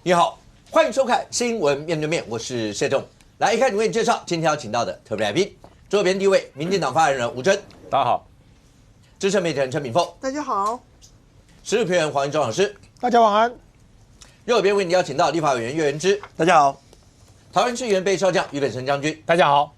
你好，欢迎收看《新闻面对面》，我是谢仲。来，一开始为你介绍今天要请到的特别来宾，左边第一位，民进党发言人吴峥，大家好；资深媒体人陈敏凤，大家好；时事评论员黄英忠老师，大家晚安；右边为你邀请到立法委员岳元之，大家好；桃园市议员备少将于北辰将军，大家好；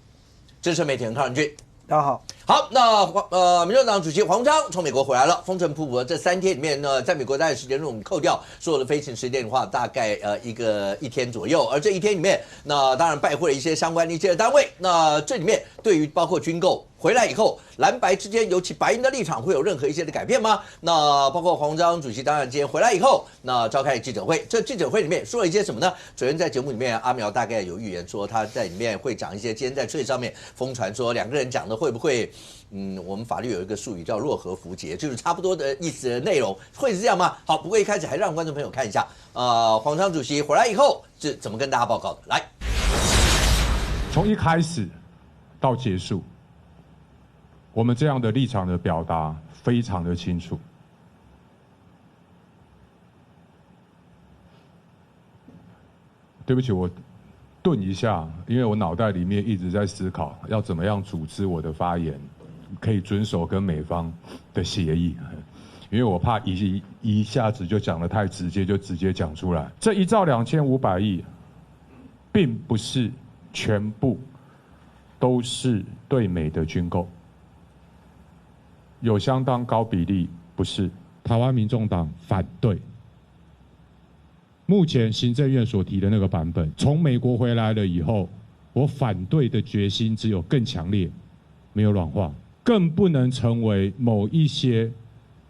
资深媒体人康仁俊，大家好。好，那民众党主席黄章从美国回来了，风尘仆仆。这3天里面呢，在美国待的时间，如果我们扣掉所有的飞行时间的话，大概一天左右。而这一天里面，那当然拜会了一些相关的一些单位。那这里面对于包括军购回来以后，蓝白之间，尤其白营的立场会有任何一些的改变吗？那包括黄章主席当然今天回来以后，那召开记者会，这记者会里面说了一些什么呢？昨天在节目里面，阿苗大概有预言说他在里面会讲一些，今天在Twitter上面疯传说两个人讲的会不会？我们法律有一个术语叫若合符节，就是差不多的意思的内容，会是这样吗？好，不过一开始还让观众朋友看一下，黄章主席回来以后是怎么跟大家报告的。来，从一开始到结束，我们这样的立场的表达非常的清楚。对不起，我顿一下，因为我脑袋里面一直在思考要怎么样组织我的发言，可以遵守跟美方的协议，因为我怕一下子就讲得太直接，就直接讲出来。这1兆2500亿，并不是全部都是对美的军购，有相当高比例不是。台湾民众党反对。目前行政院所提的那个版本，从美国回来了以后，我反对的决心只有更强烈，没有软化，更不能成为某一些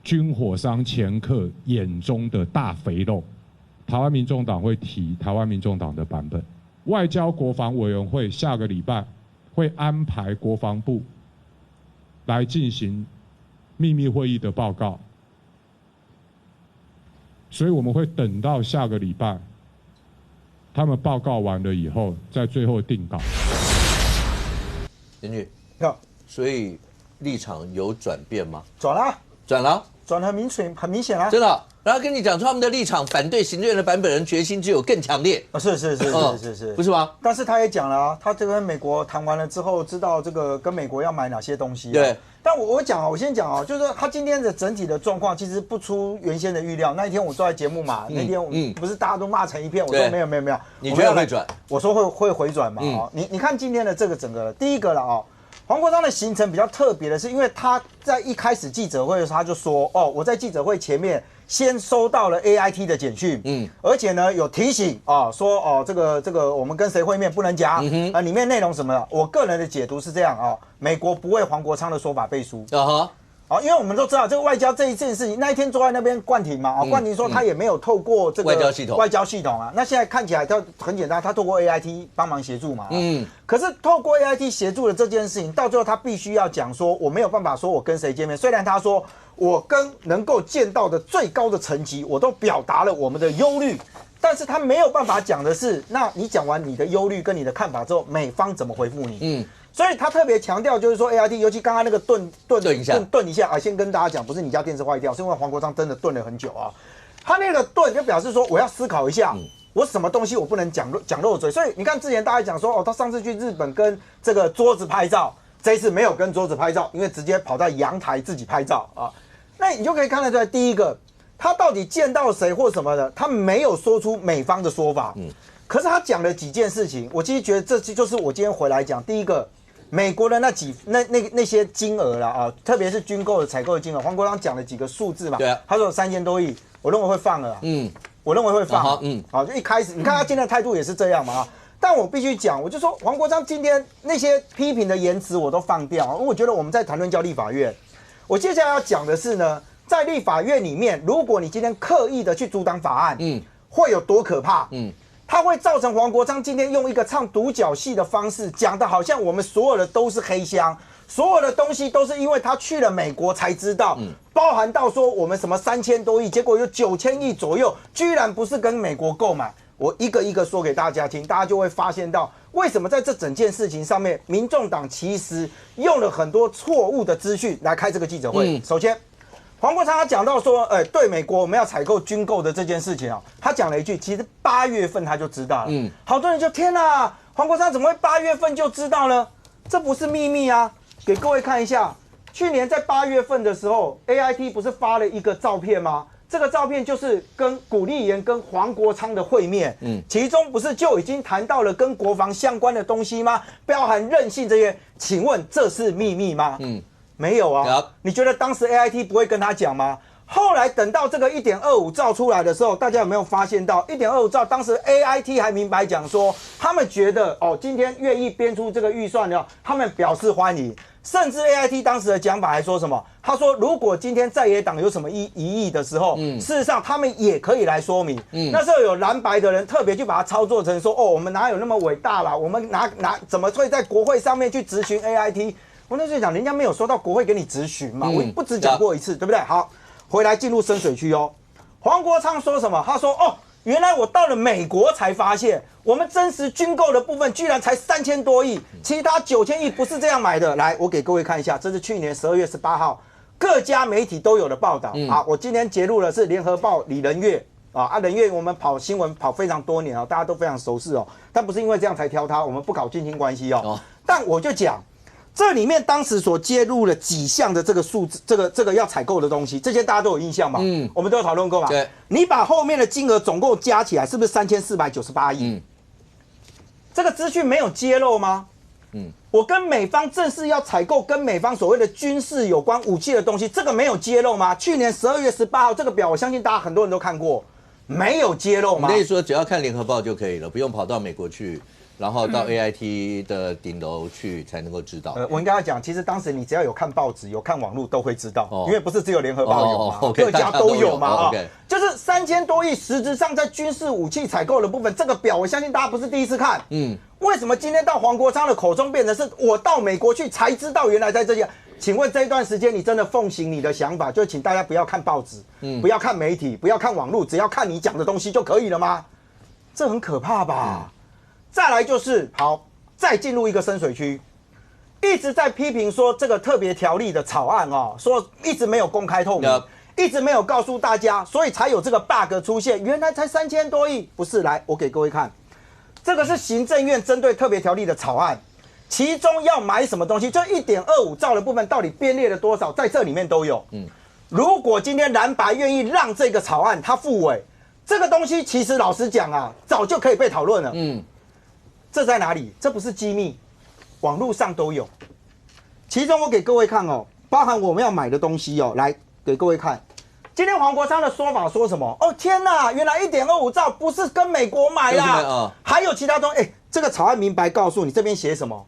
军火商掮客眼中的大肥肉。台湾民众党会提台湾民众党的版本，外交国防委员会下个礼拜会安排国防部来进行秘密会议的报告。所以我们会等到下个礼拜，他们报告完了以后，在最后定稿。林局，所以立场有转变吗？转了，转了，转很明显啊，真的。然后跟你讲说他们的立场反对行政院的版本人决心只有更强烈。是，不是吗？但是他也讲了啊，他这跟美国谈完了之后，知道这个跟美国要买哪些东西。对。但我先讲啊，就是说他今天的整体的状况其实不出原先的预料。那一天我坐在节目嘛，那天我不是大家都骂成一片，我说没有，你觉得会转？我说会回转嘛。你看今天的这个整个第一个了啊。黄国昌的行程比较特别的是，因为他在一开始记者会的时候他就说，我在记者会前面先收到了 AIT 的简讯，而且呢有提醒说这个我们跟谁会面不能讲，里面内容什么的，我个人的解读是这样美国不为黄国昌的说法背书。因为我们都知道这个外交这一件事情，那一天坐在那边冠廷嘛，冠廷说他也没有透过这个外交系统啊。那现在看起来他很简单，他透过 AIT 帮忙协助嘛。可是透过 AIT 协助的这件事情，到最后他必须要讲说，我没有办法说我跟谁见面。虽然他说我跟能够见到的最高的层级，我都表达了我们的忧虑，但是他没有办法讲的是，那你讲完你的忧虑跟你的看法之后，美方怎么回复你？所以他特别强调，就是说 AIT， 尤其刚刚那个顿一下啊，先跟大家讲，不是你家电视坏掉，是因为黄国昌真的顿了很久啊。他那个顿就表示说，我要思考一下，我什么东西我不能讲漏嘴。所以你看之前大家讲说，他上次去日本跟这个桌子拍照，这一次没有跟桌子拍照，因为直接跑到阳台自己拍照啊。那你就可以看得出来，第一个，他到底见到谁或什么的，他没有说出美方的说法。可是他讲了几件事情，我其实觉得这就是我今天回来讲，第一个。美国的那些金额啦特别是军购的采购的金额，黄国昌讲了几个数字嘛，对啊，他说有3000多亿，我认为会放了我认为会放，就一开始你看他今天的态度也是这样嘛但我必须讲，我就说黄国昌今天那些批评的言辞我都放掉，因为我觉得我们在谈论叫立法院，我接下来要讲的是呢，在立法院里面，如果你今天刻意的去阻挡法案，会有多可怕？它会造成黄国昌今天用一个唱独角戏的方式讲的，好像我们所有的都是黑箱，所有的东西都是因为他去了美国才知道，包含到说我们什么3000多亿，结果有9000亿左右，居然不是跟美国购买。我一个一个说给大家听，大家就会发现到为什么在这整件事情上面，民众党其实用了很多错误的资讯来开这个记者会。首先，黄国昌他讲到说，对美国我们要采购军购的这件事情啊，他讲了一句，其实8月份他就知道了。好多人就天哪，黄国昌怎么会8月份就知道呢？这不是秘密啊，给各位看一下，去年在8月份的时候 ，AIT 不是发了一个照片吗？这个照片就是跟古立言跟黄国昌的会面，其中不是就已经谈到了跟国防相关的东西吗？包含韧性这些，请问这是秘密吗？没有啊。你觉得当时 AIT 不会跟他讲吗？后来等到这个 1.25 兆出来的时候，大家有没有发现到 1.25 兆？当时 AIT 还明白讲说，他们觉得今天愿意编出这个预算呢，他们表示欢迎。甚至 AIT 当时的讲法还说什么？他说，如果今天在野党有什么疑义的时候，事实上他们也可以来说明。那时候有蓝白的人特别去把它操作成说，我们哪有那么伟大啦？我们怎么会在国会上面去质询 AIT？ 我那时候讲，人家没有说到国会给你质询嘛，我不只讲过一次，对不对？好，回来进入深水区哦。黄国昌说什么？他说原来我到了美国才发现，我们真实军购的部分居然才3000多亿，其他9000亿不是这样买的。来，我给各位看一下，这是去年12月18号各家媒体都有的报道啊。我今天截录的是联合报李仁月仁月我们跑新闻跑非常多年大家都非常熟识但不是因为这样才挑他，我们不搞近亲关系但我就讲。这里面当时所揭露了几项的这个数字，这个要采购的东西，这些大家都有印象嘛？我们都有讨论过嘛？对，你把后面的金额总共加起来，是不是3498亿？这个资讯没有揭露吗？我跟美方正式要采购跟美方所谓的军事有关武器的东西，这个没有揭露吗？去年12月18号这个表，我相信大家很多人都看过，没有揭露吗？你可以说只要看联合报就可以了，不用跑到美国去。然后到 AIT 的顶楼去才能够知道。我应该要讲，其实当时你只要有看报纸、有看网络都会知道，因为不是只有联合报有嘛，各家都有嘛就是3000多亿，实质上在军事武器采购的部分，这个表我相信大家不是第一次看。为什么今天到黄国昌的口中变成是我到美国去才知道原来在这些？请问这一段时间你真的奉行你的想法，就请大家不要看报纸，不要看媒体，不要看网络，只要看你讲的东西就可以了吗？这很可怕吧？再来就是好，再进入一个深水区，一直在批评说这个特别条例的草案说一直没有公开透明，一直没有告诉大家，所以才有这个 bug 出现。原来才3000多亿，不是？来，我给各位看，这个是行政院针对特别条例的草案，其中要买什么东西，这1.25兆的部分到底编列了多少，在这里面都有。如果今天蓝白愿意让这个草案它复委，这个东西其实老实讲早就可以被讨论了。这在哪里？这不是机密，网络上都有。其中我给各位看包含我们要买的东西来给各位看。今天黄国昌的说法说什么？天哪，原来1.25兆不是跟美国买啦，还有其他东西。这个草案明白告诉你，这边写什么？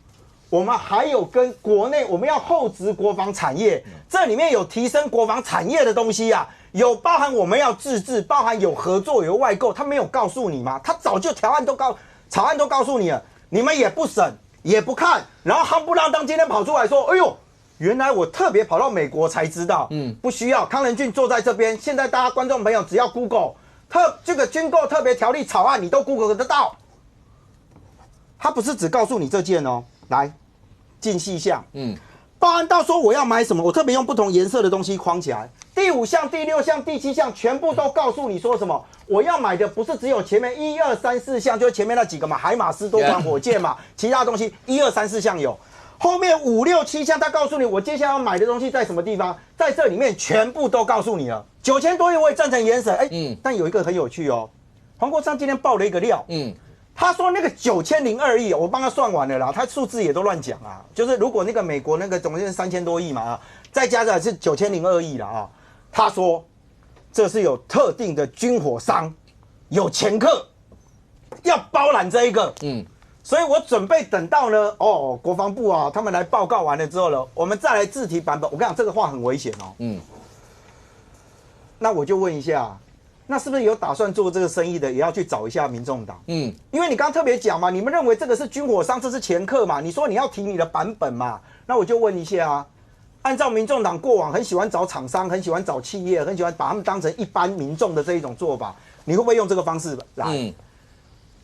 我们还有跟国内我们要厚植国防产业，这里面有提升国防产业的东西有包含我们要自治，包含有合作有外购，他没有告诉你吗？他早就草案都告诉你了，你们也不审也不看，然后夯不啷当今天跑出来说，哎呦，原来我特别跑到美国才知道，不需要。康仁俊坐在这边，现在大家观众朋友只要 Google 这个军购特别条例草案，你都 Google 得到。他不是只告诉你这件来进细项，包含到说我要买什么，我特别用不同颜色的东西框起来。第5项、第6项、第7项全部都告诉你说什么？我要买的不是只有前面1、2、3、4项，就是前面那几个嘛，海马斯多管火箭嘛，其他东西1、2、3、4项有，后面5、6、7项他告诉你我接下来要买的东西在什么地方，在这里面全部都告诉你了。9000多亿我也赞成严审，但有一个很有趣黄国昌今天爆了一个料，他说那个9002亿，我帮他算完了啦，他数字也都乱讲就是如果那个美国那个总共是3000多亿嘛再加上是9002亿了他说这是有特定的军火商有掮客要包揽这一个，所以我准备等到呢国防部他们来报告完了之后呢，我们再来自提版本。我跟你讲这个话很危险那我就问一下，那是不是有打算做这个生意的也要去找一下民众党？因为你刚刚特别讲嘛，你们认为这个是军火商，这是掮客嘛？你说你要提你的版本嘛？那我就问一下按照民众党过往很喜欢找厂商，很喜欢找企业，很喜欢把他们当成一般民众的这一种做法，你会不会用这个方式来？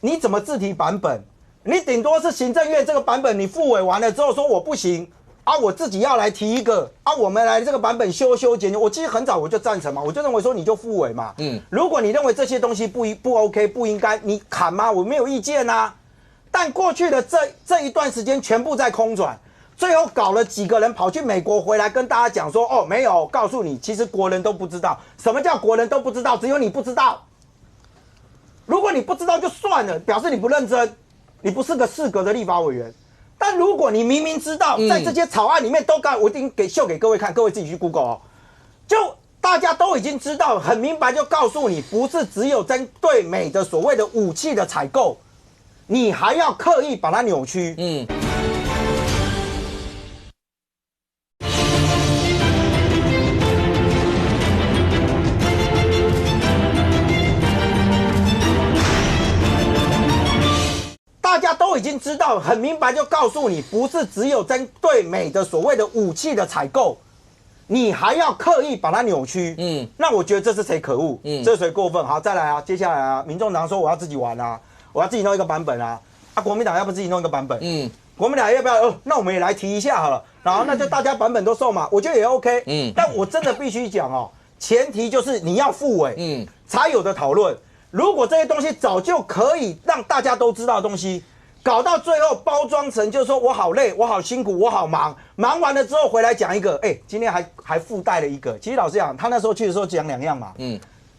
你怎么自提版本？你顶多是行政院这个版本，你复委完了之后说我不行啊，我自己要来提一个啊，我们来这个版本修剪。我其实很早我就赞成嘛，我就认为说你就复委嘛。如果你认为这些东西不 OK 不应该，你砍嘛，我没有意见啊。但过去的这一段时间全部在空转，最后搞了几个人跑去美国回来跟大家讲说，哦，没有，告诉你，其实国人都不知道什么叫国人都不知道，只有你不知道。如果你不知道就算了，表示你不认真，你不是个适格的立法委员。但如果你明明知道，在这些草案里面都我一定秀给各位看，各位自己去 Google 哦，就大家都已经知道，很明白就告诉你，不是只有针对美的所谓的武器的采购，你还要刻意把它扭曲。大家都已经知道，很明白就告诉你，不是只有针对美的所谓的武器的采购，你还要刻意把它扭曲。那我觉得这是谁可恶？这是谁过分？好，再来啊，接下来啊，民众党说我要自己玩啊，我要自己弄一个版本啊，国民党要不自己弄一个版本？国民党要不要？那我们也来提一下好了，然后那就大家版本都送嘛，我觉得也 OK。但我真的必须讲哦，前提就是你要复委，才有的讨论。如果这些东西早就可以让大家都知道的东西，搞到最后包装成就是说我好累，我好辛苦，我好忙，忙完了之后回来讲一个，今天还附带了一个。其实老实讲，他那时候去的时候讲2样嘛，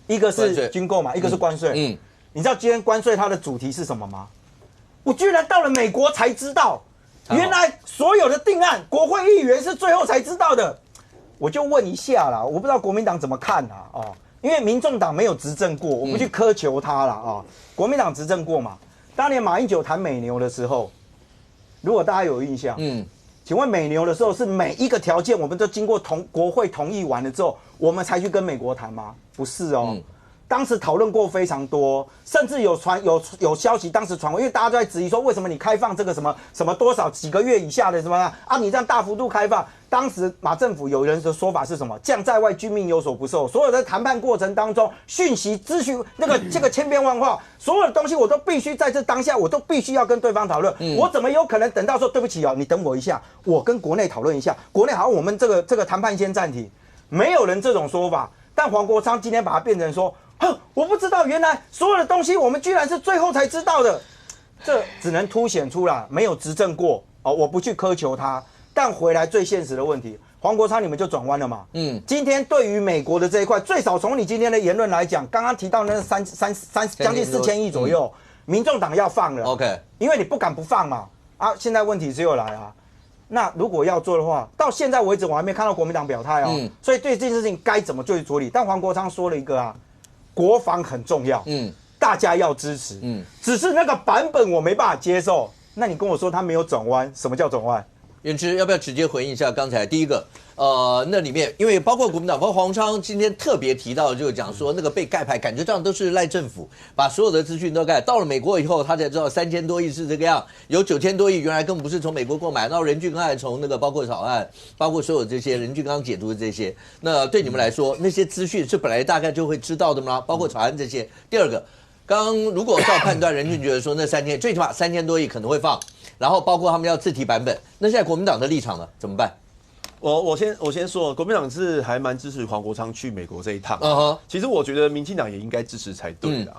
一个是军购嘛，一个是关税。你知道今天关税它的主题是什么吗？我居然到了美国才知道，原来所有的定案，国会议员是最后才知道的。我就问一下啦，我不知道国民党怎么看啊？哦。因为民众党没有执政过，我不去苛求他了啊。国民党执政过嘛？当年马英九谈美牛的时候，如果大家有印象，请问美牛的时候是每一个条件我们都经过国会同意完了之后，我们才去跟美国谈吗？不是哦。当时讨论过非常多，甚至有消息，当时传闻，因为大家都在质疑说，为什么你开放这个什么多少几个月以下的什么啊？你这样大幅度开放，当时马政府有人的说法是什么？将在外，军命有所不受。所有的谈判过程当中，讯息、资讯这个千变万化，所有的东西我都必须在这当下，我都必须要跟对方讨论。我怎么有可能等到说对不起哦，你等我一下，我跟国内讨论一下，国内好像我们这个谈判先暂停，没有人这种说法。但黄国昌今天把它变成说。我不知道，原来所有的东西我们居然是最后才知道的，这只能凸显出来没有执政过哦。我不去苛求他，但回来最现实的问题，黄国昌你们就转弯了嘛？今天对于美国的这一块，最少从你今天的言论来讲，刚刚提到那三将近4000亿左右，民众党要放了 ，OK， 因为你不敢不放嘛。啊，现在问题只有来啊。那如果要做的话，到现在为止我还没看到国民党表态哦。所以对这件事情该怎么去处理？但黄国昌说了一个啊。国防很重要，大家要支持，只是那个版本我没办法接受。那你跟我说他没有转弯，什么叫转弯？元之要不要直接回应一下刚才第一个？那里面因为包括国民党，包括黄昌今天特别提到，就是讲说那个被盖牌，感觉上都是赖政府把所有的资讯都盖。到了美国以后，他才知道3000多亿是这个样，有9000多亿原来根本不是从美国购买，然后任俊刚还从那个包括草案，包括所有这些任俊刚解读的这些，那对你们来说，那些资讯是本来大概就会知道的吗？包括草案这些。第二个，刚如果照判断，任俊觉得说那最起码3000多亿可能会放，然后包括他们要自提版本，那现在国民党的立场呢？怎么办？我先说，国民党是还蛮支持黄国昌去美国这一趟。其实我觉得民进党也应该支持才对的。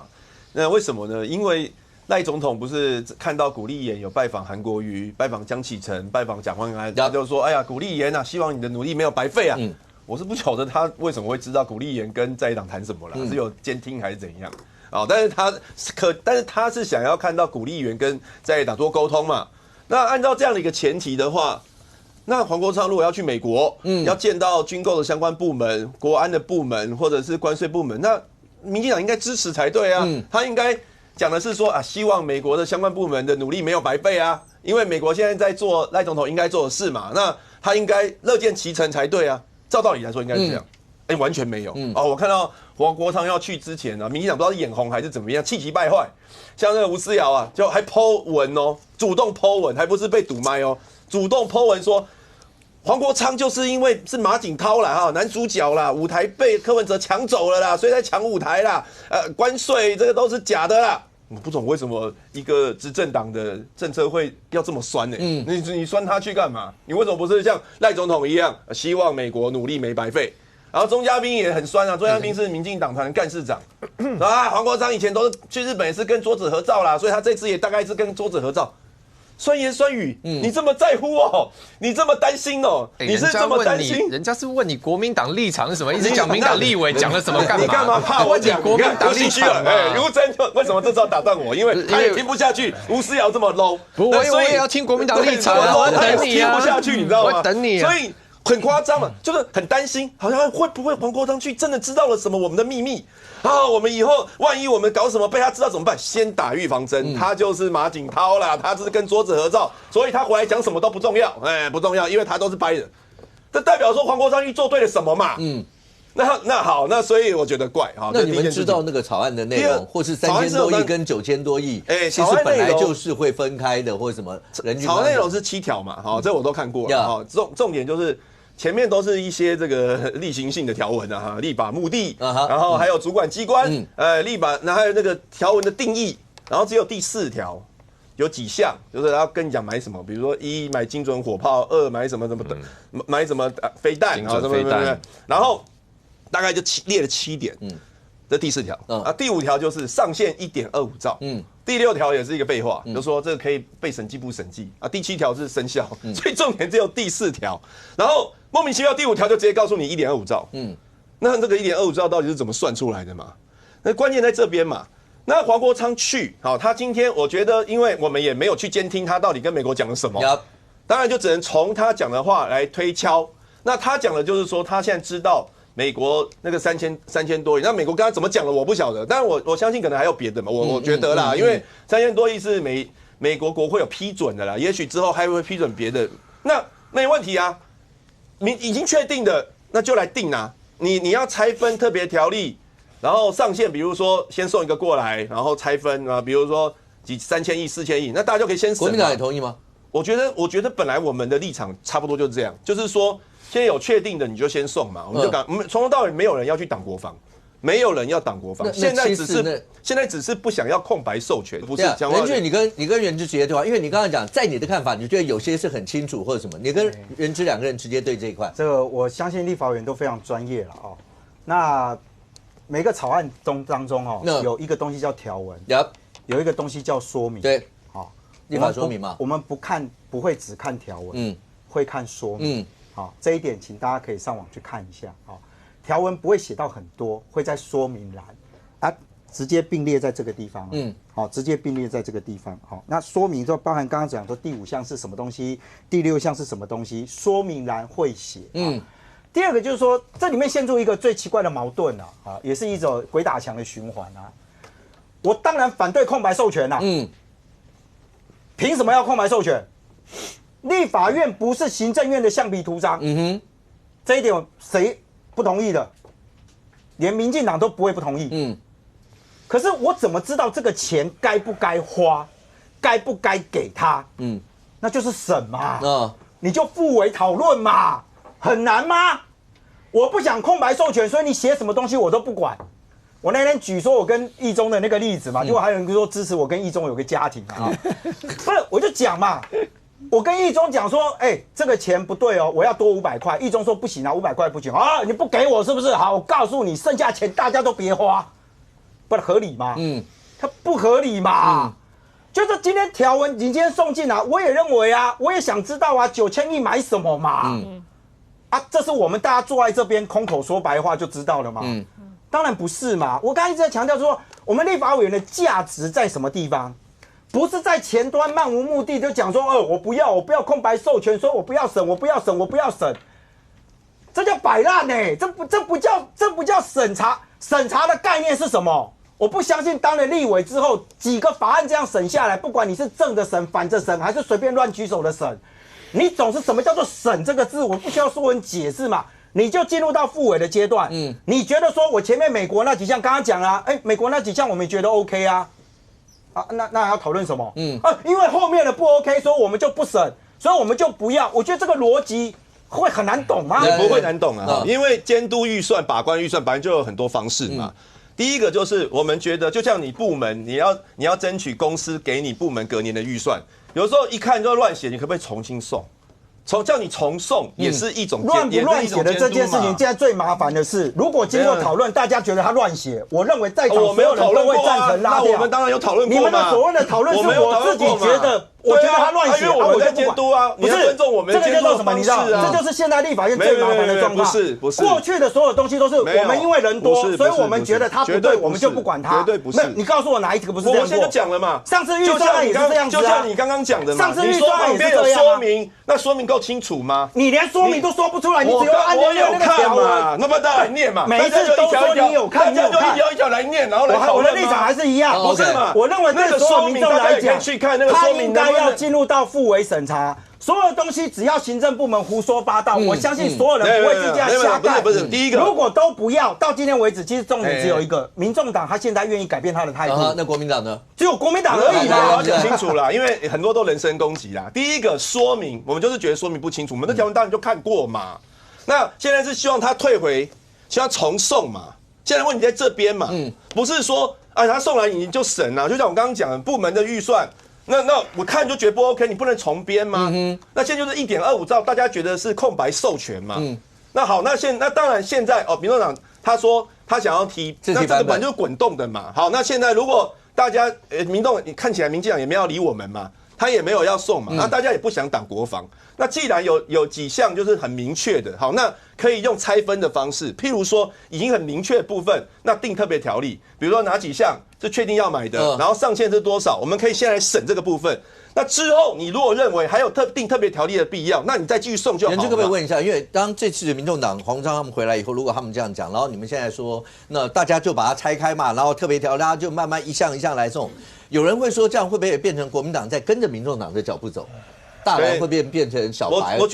那为什么呢？因为赖总统不是看到古立言有拜访韩国瑜、拜访江启臣、拜访蒋万安，他就说：“哎呀，古立言啊，希望你的努力没有白费啊。”我是不晓得他为什么会知道古立言跟在野党谈什么啦，是有监听还是怎样？但是他是想要看到古立言跟在野党多沟通嘛。那按照这样的一个前提的话，那黄国昌如果要去美国，要见到军购的相关部门、国安的部门或者是关税部门，那民进党应该支持才对啊。他应该讲的是说啊，希望美国的相关部门的努力没有白费啊，因为美国现在在做赖总统应该做的事嘛，那他应该乐见其成才对啊。照道理来说应该是这样，完全没有。我看到黄国昌要去之前啊，民进党不知道是眼红还是怎么样，气急败坏，像那个吴思瑶啊，就还 po 文哦，主动 po 文，还不是被堵麦哦。主动 po 文说，黄国昌就是因为是马景涛啦，男主角啦，舞台被柯文哲抢走了啦，所以才抢舞台啦。关税这个都是假的啦。不懂为什么一个执政党的政策会要这么酸呢？你酸他去干嘛？你为什么不是像赖总统一样，希望美国努力没白费？然后钟嘉宾也很酸啊，钟嘉宾是民进党团的干事长，黄国昌以前都是去日本也是跟桌子合照啦，所以他这次也大概是跟桌子合照。酸言酸语，你这么在乎哦，你这么担心哦，你是这么担心？人家是问你国民党立场是什么，一直讲民党立委讲了什么干嘛？你干嘛怕我讲国民党立场？吴峥就为什么这时候打断我？因为他也听不下去吴思瑶这么 low， 我也要听国民党立场啊，我等你啊，听不下去，你知道吗？我等你，所以很夸张嘛，就是很担心，好像会不会黄国昌去真的知道了什么我们的秘密？我们以后万一我们搞什么被他知道怎么办？先打预防针，他就是马景涛啦，他就是跟桌子合照，所以他回来讲什么都不重要，不重要，因为他都是白人，这代表说黄国昌去做对了什么嘛？那好，那所以我觉得怪哈。那你们知道那个草案的内容，或是3000多亿跟9000多亿，其实本来就是会分开的，或者什么人均？草案内容是7条嘛，这我都看过了，重点就是。前面都是一些这个例行性的条文啊，立法目的，然后还有主管机关，立法，然后还有那个条文的定义，然后只有第4条有几项，就是要跟你讲买什么，比如说1买精准火炮，2买什么什么的，买什么飞弹，精准飞弹，然后大概就列了7点，这第4条第5条就是上限1.25兆，第6条也是一个废话，就说这个可以被审计部审计啊，第7条是生效，所以重点只有第4条，然后。莫名其妙，第5条就直接告诉你1.25兆，那这个1.25兆到底是怎么算出来的嘛？那关键在这边嘛。那黄国昌去，他今天我觉得，因为我们也没有去监听他到底跟美国讲了什么，当然就只能从他讲的话来推敲。那他讲的就是说，他现在知道美国那个3000多亿，那美国跟他怎么讲的我不晓得，但是我相信可能还有别的嘛，我觉得啦，因为3000多亿是美国国会有批准的啦，也许之后还会批准别的，那没问题啊。已经确定的，那就来定啊！你要拆分特别条例，然后上限，比如说先送一个过来，然后拆分啊，比如说3000亿、4000亿，那大家就可以先审。国民党也同意吗？我觉得本来我们的立场差不多就是这样，就是说现在有确定的你就先送嘛，我们就我们从头到尾没有人要去挡国防。没有人要挡国防，现在只是不想要空白授权，不是讲话。任俊，你跟元之直接对话，因为你刚才讲，在你的看法，你觉得有些是很清楚或者什么，你跟元之2个人直接对这一块。这个我相信立法委员都非常专业了哦。那每个草案当中有一个东西叫条文，有一个东西叫说明。对，好，立法说明嘛。我们不会只看条文，会看说明。好，这一点请大家可以上网去看一下。好。条文不会写到很多，会在说明栏，直接并列在这个地方。好，直接并列在这个地方。好，那说明就包含刚刚讲说第5项是什么东西，第6项是什么东西，说明栏会写。第二个就是说，这里面陷入一个最奇怪的矛盾啊，也是一种鬼打墙的循环啊。我当然反对空白授权凭什么要空白授权？立法院不是行政院的橡皮图章。这一点谁不同意的？连民进党都不会不同意。可是我怎么知道这个钱该不该花，该不该给他？那就是审嘛。你就付委讨论嘛，很难吗？我不想空白授权，所以你写什么东西我都不管。我那天举说我跟义中的那个例子嘛，结果还有人说支持我跟义中有个家庭啊，不是，我就讲嘛。我跟义中讲说，这个钱不对哦，我要多500块。义中说不行啊，500块不行啊，你不给我是不是？好，我告诉你，剩下钱大家都别花，不合理吗？它不合理嘛。就是今天条文你今天送进来，我也认为啊，我也想知道啊，9000亿买什么嘛？这是我们大家坐在这边空口说白话就知道了嘛？当然不是嘛。我刚才一直在强调说，我们立法委员的价值在什么地方？不是在前端漫无目的就讲说，我不要空白授权，说我不要审，这叫摆烂这不叫审查。审查的概念是什么？我不相信当了立委之后，几个法案这样审下来，不管你是正着审、反着审，还是随便乱举手的审，你总是什么叫做审这个字，我不需要说文解释嘛。你就进入到复委的阶段，你觉得说我前面美国那几项刚刚讲了，美国那几项我们也觉得 OK 啊。那还要讨论什么？因为后面的不 OK， 所以我们就不审，所以我们就不要。我觉得这个逻辑会很难懂吗？也不会难懂啊，因为监督预算、把关预算本来就有很多方式嘛。第一个就是我们觉得，就像你部门，你要争取公司给你部门隔年的预算，有时候一看就乱写，你可不可以重新送？叫你重送也是一种乱不乱写的这件事情，现在最麻烦的是，如果经过讨论，大家觉得他乱写，我认为在场所有人都会赞成拉掉。那我们当然有讨论过嘛。你们的所谓的讨论是我自己觉得。我觉得他乱写，因为我们在监督啊，不是尊重我们这个叫做什么？你知道，这就是现在立法院最麻烦的状况。不是，过去的所有东西都是我们因为人多，所以我们觉得他不对，我们就不管他。绝对不是。你告诉我哪一个不是这样？我现在就讲了嘛。上次预算案也是这样子啊。就像你刚刚讲的嘛。上次预算案也是这样。说明，那说明够清楚吗？你连说明都说不出来，你只有按我有看嘛，那么大来念嘛。每一次都说你有看，大家就一条一条来念，然后来讨论。我的立场还是一样，不是嘛？我认为对所有民众来讲，他应该要进入到复委审查，所有东西只要行政部门胡说八道，我相信所有人不会去这样瞎干。不是，第一个，如果都不要，到今天为止，其实重点只有一个，民众党他现在愿意改变他的态度。那国民党呢？只有国民党而已啦。我要讲清楚啦，因为很多都人身攻击啦。第一个说明，我们就是觉得说明不清楚，我们的条文当然就看过嘛。那现在是希望他退回，希望重送嘛。现在问题在这边嘛，不是说他送来你就审啊，就像我刚刚讲的，部门的预算。那我看就觉得不 OK， 你不能重编吗？那现在就是1.25兆，大家觉得是空白授权嘛？那好，那当然现在民众党他说他想要提，那这个本来就是滚动的嘛。好，那现在如果大家民众看起来民进党也没有要理我们嘛，他也没有要送嘛，那大家也不想挡国防。那既然有几项就是很明确的，好，那可以用拆分的方式，譬如说已经很明确的部分，那定特别条例，比如说哪几项是确定要买的，然后上限是多少，我们可以先来审这个部分。那之后你如果认为还有定特别条例的必要，那你再继续送就好了。可不可以问一下，因为当这次的民众党黄国昌他们回来以后，如果他们这样讲，然后你们现在说，那大家就把它拆开嘛，然后特别条大家就慢慢一项一项来送，有人会说这样会不会也变成国民党在跟着民众党的脚步走？大蓝会变成小白？我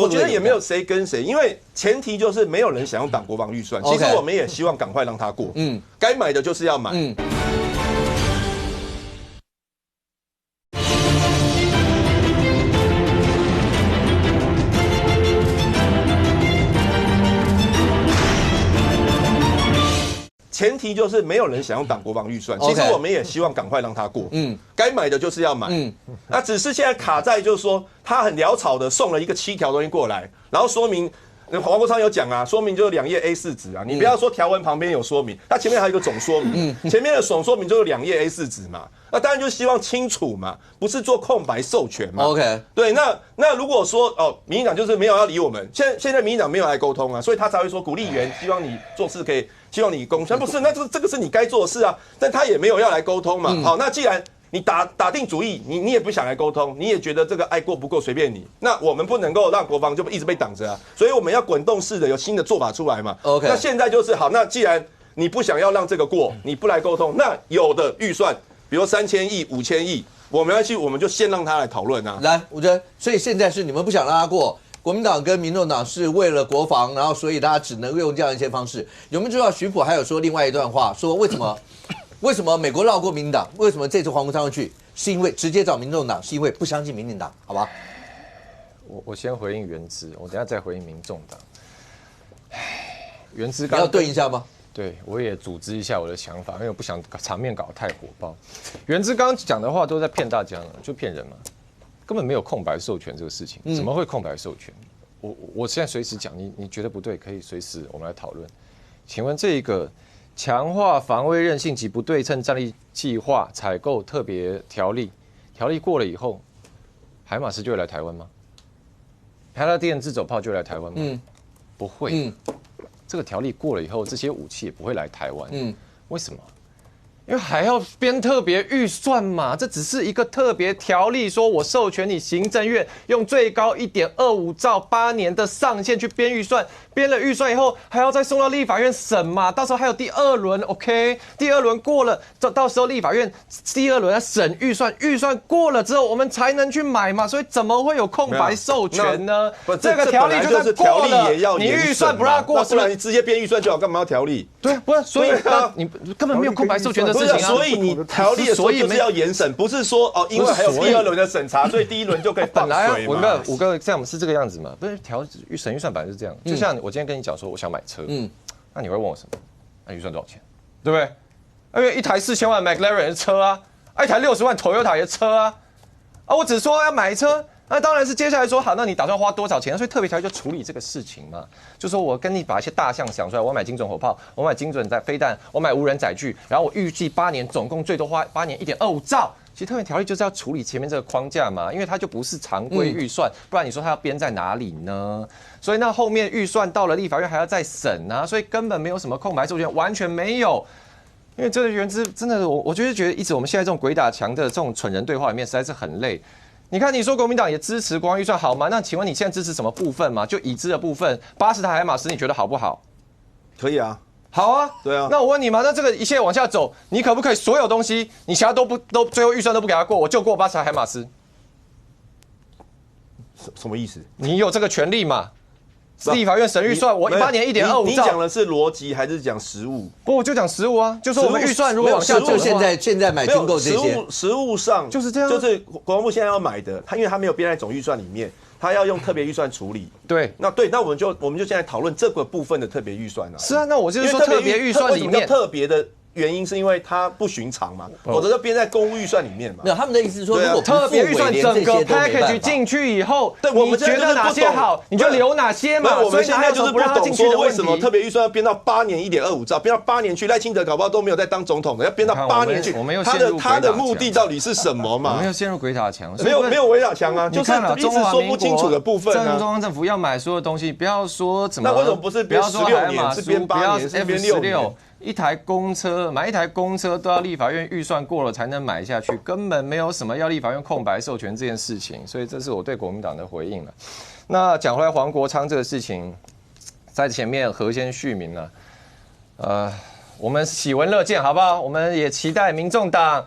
觉得也没有谁跟谁，因为前提就是没有人想用党国防预算。其实我们也希望赶快让它过。该买的就是要买。前提就是没有人想用党国防预算，其实我们也希望赶快让它过。该买的就是要买。那只是现在卡在就是说，他很潦草的送了一个7条东西过来，然后说明黄国昌有讲啊，说明就是2页A4 纸啊，你不要说条文旁边有说明，它前面还有一个总说明，前面的总说明就是2页A4 纸嘛。那当然就希望清楚嘛，不是做空白授权嘛。OK， 对，那如果说民进党就是没有要理我们，现在民进党没有来沟通啊，所以他才会说鼓励员希望你做事可以，希望你公，不是，那这个是你该做的事啊，但他也没有要来沟通嘛。好，那既然你打定主意，你也不想来沟通，你也觉得这个爱过不过随便你，那我们不能够让国防就一直被挡着啊，所以我们要滚动式的有新的做法出来嘛。OK， 那现在就是好，那既然你不想要让这个过，你不来沟通，那有的预算。比如3000亿、5000亿，我们要去，我们就先让他来讨论啊。来，我觉得，所以现在是你们不想让他过，国民党跟民众党是为了国防，然后所以大家只能用这样一些方式。有没有知道徐普还有说另外一段话，说为什么美国绕过民进党，为什么这次黄国昌去，是因为直接找民众党，是因为不相信民进党，好吧？我先回应原之，我等下再回应民众党。原之你要对一下吗？对，我也组织一下我的想法，因为我不想场面搞得太火爆。原之刚刚讲的话都在骗大家了，就骗人嘛，根本没有空白授权这个事情，怎么会空白授权？我现在随时讲，你觉得不对，可以随时我们来讨论。请问这个强化防卫韧性及不对称战力计划采购特别条例过了以后，海马斯就会来台湾吗？台达电自走炮就会来台湾吗？不会。这个条例过了以后，这些武器也不会来台湾。为什么？因为还要编特别预算嘛，这只是一个特别条例，说我授权你行政院用最高1.25兆8年的上限去编预算，编了预算以后还要再送到立法院审嘛，到时候还有第2轮 ，OK， 第2轮过了，到时候立法院第2轮要审预算，预算过了之后我们才能去买嘛，所以怎么会有空白授权呢？这个条例就算过了，你预算不让过，不然你直接编预算就好，干嘛要条例？对，不是，所以你根本没有空白授权的。所以你条例的时候就是要严审，不是说因为还有第2轮的审查，所以第1轮就可以放水嘛。五个这样是这个样子嘛？不是审预算本来是这样，就像我今天跟你讲说我想买车，那你会问我什么？那预算多少钱？对不对？因为一台4000万 McLaren 的车啊，一台60万 Toyota 的车啊，我只说要买车。那当然是接下来说好，那你打算花多少钱？所以特别条例就处理这个事情嘛，就说我跟你把一些大项想出来，我买精准火炮，我买精准飞弹，我买无人载具，然后我预计8年总共最多花8年1.25兆。其实特别条例就是要处理前面这个框架嘛，因为它就不是常规预算，不然你说它要编在哪里呢？所以那后面预算到了立法院还要再审啊，所以根本没有什么空白授权，完全没有。因为这个原资真的，我觉得一直我们现在这种鬼打墙的这种蠢人对话里面实在是很累。你看，你说国民党也支持国防预算好吗？那请问你现在支持什么部分嘛？就已知的部分，80台海马斯，你觉得好不好？可以啊，好啊，对啊。那我问你嘛，那这个一切往下走，你可不可以所有东西，你其他都最后预算都不给他过，我就过80台海马斯？什么意思？你有这个权利嘛？立法院审预算，我8年1.25兆。你讲的是逻辑还是讲实务？不，我就讲实务啊，就说我们预算如果往下走，就现在买军购这些，实务上就是这样，就是国防部现在要买的，因为他没有编在总预算里面，他要用特别预算处理。对，那我们就现在讨论这个部分的特别预算啊。是啊，那我就是说特别预算里面特别的。原因是因为它不寻常嘛，否则就编在公务预算里面嘛。没有，他们的意思是说，如果特别预算整个 package 进去以后，对，我们觉得哪些好，你就留哪些嘛。我们现在就是不懂说为什么特别预算要编到8年1.25兆，编到8年去，赖清德搞不好都没有在当总统的，要编到8年去。他的目的到底是什么嘛？我们要陷入鬼打墙，没有鬼打墙啊，就是一直说不清楚的部分啊。中央政府要买所有东西，不要说怎么，那为什么不是编16年，是编8年，是编6年？一台公车买一台公车都要立法院预算过了才能买下去，根本没有什么要立法院空白授权这件事情，所以这是我对国民党的回应了。那讲回来，黄国昌这个事情，在前面何先续明了，我们喜闻乐见，好不好？我们也期待民众党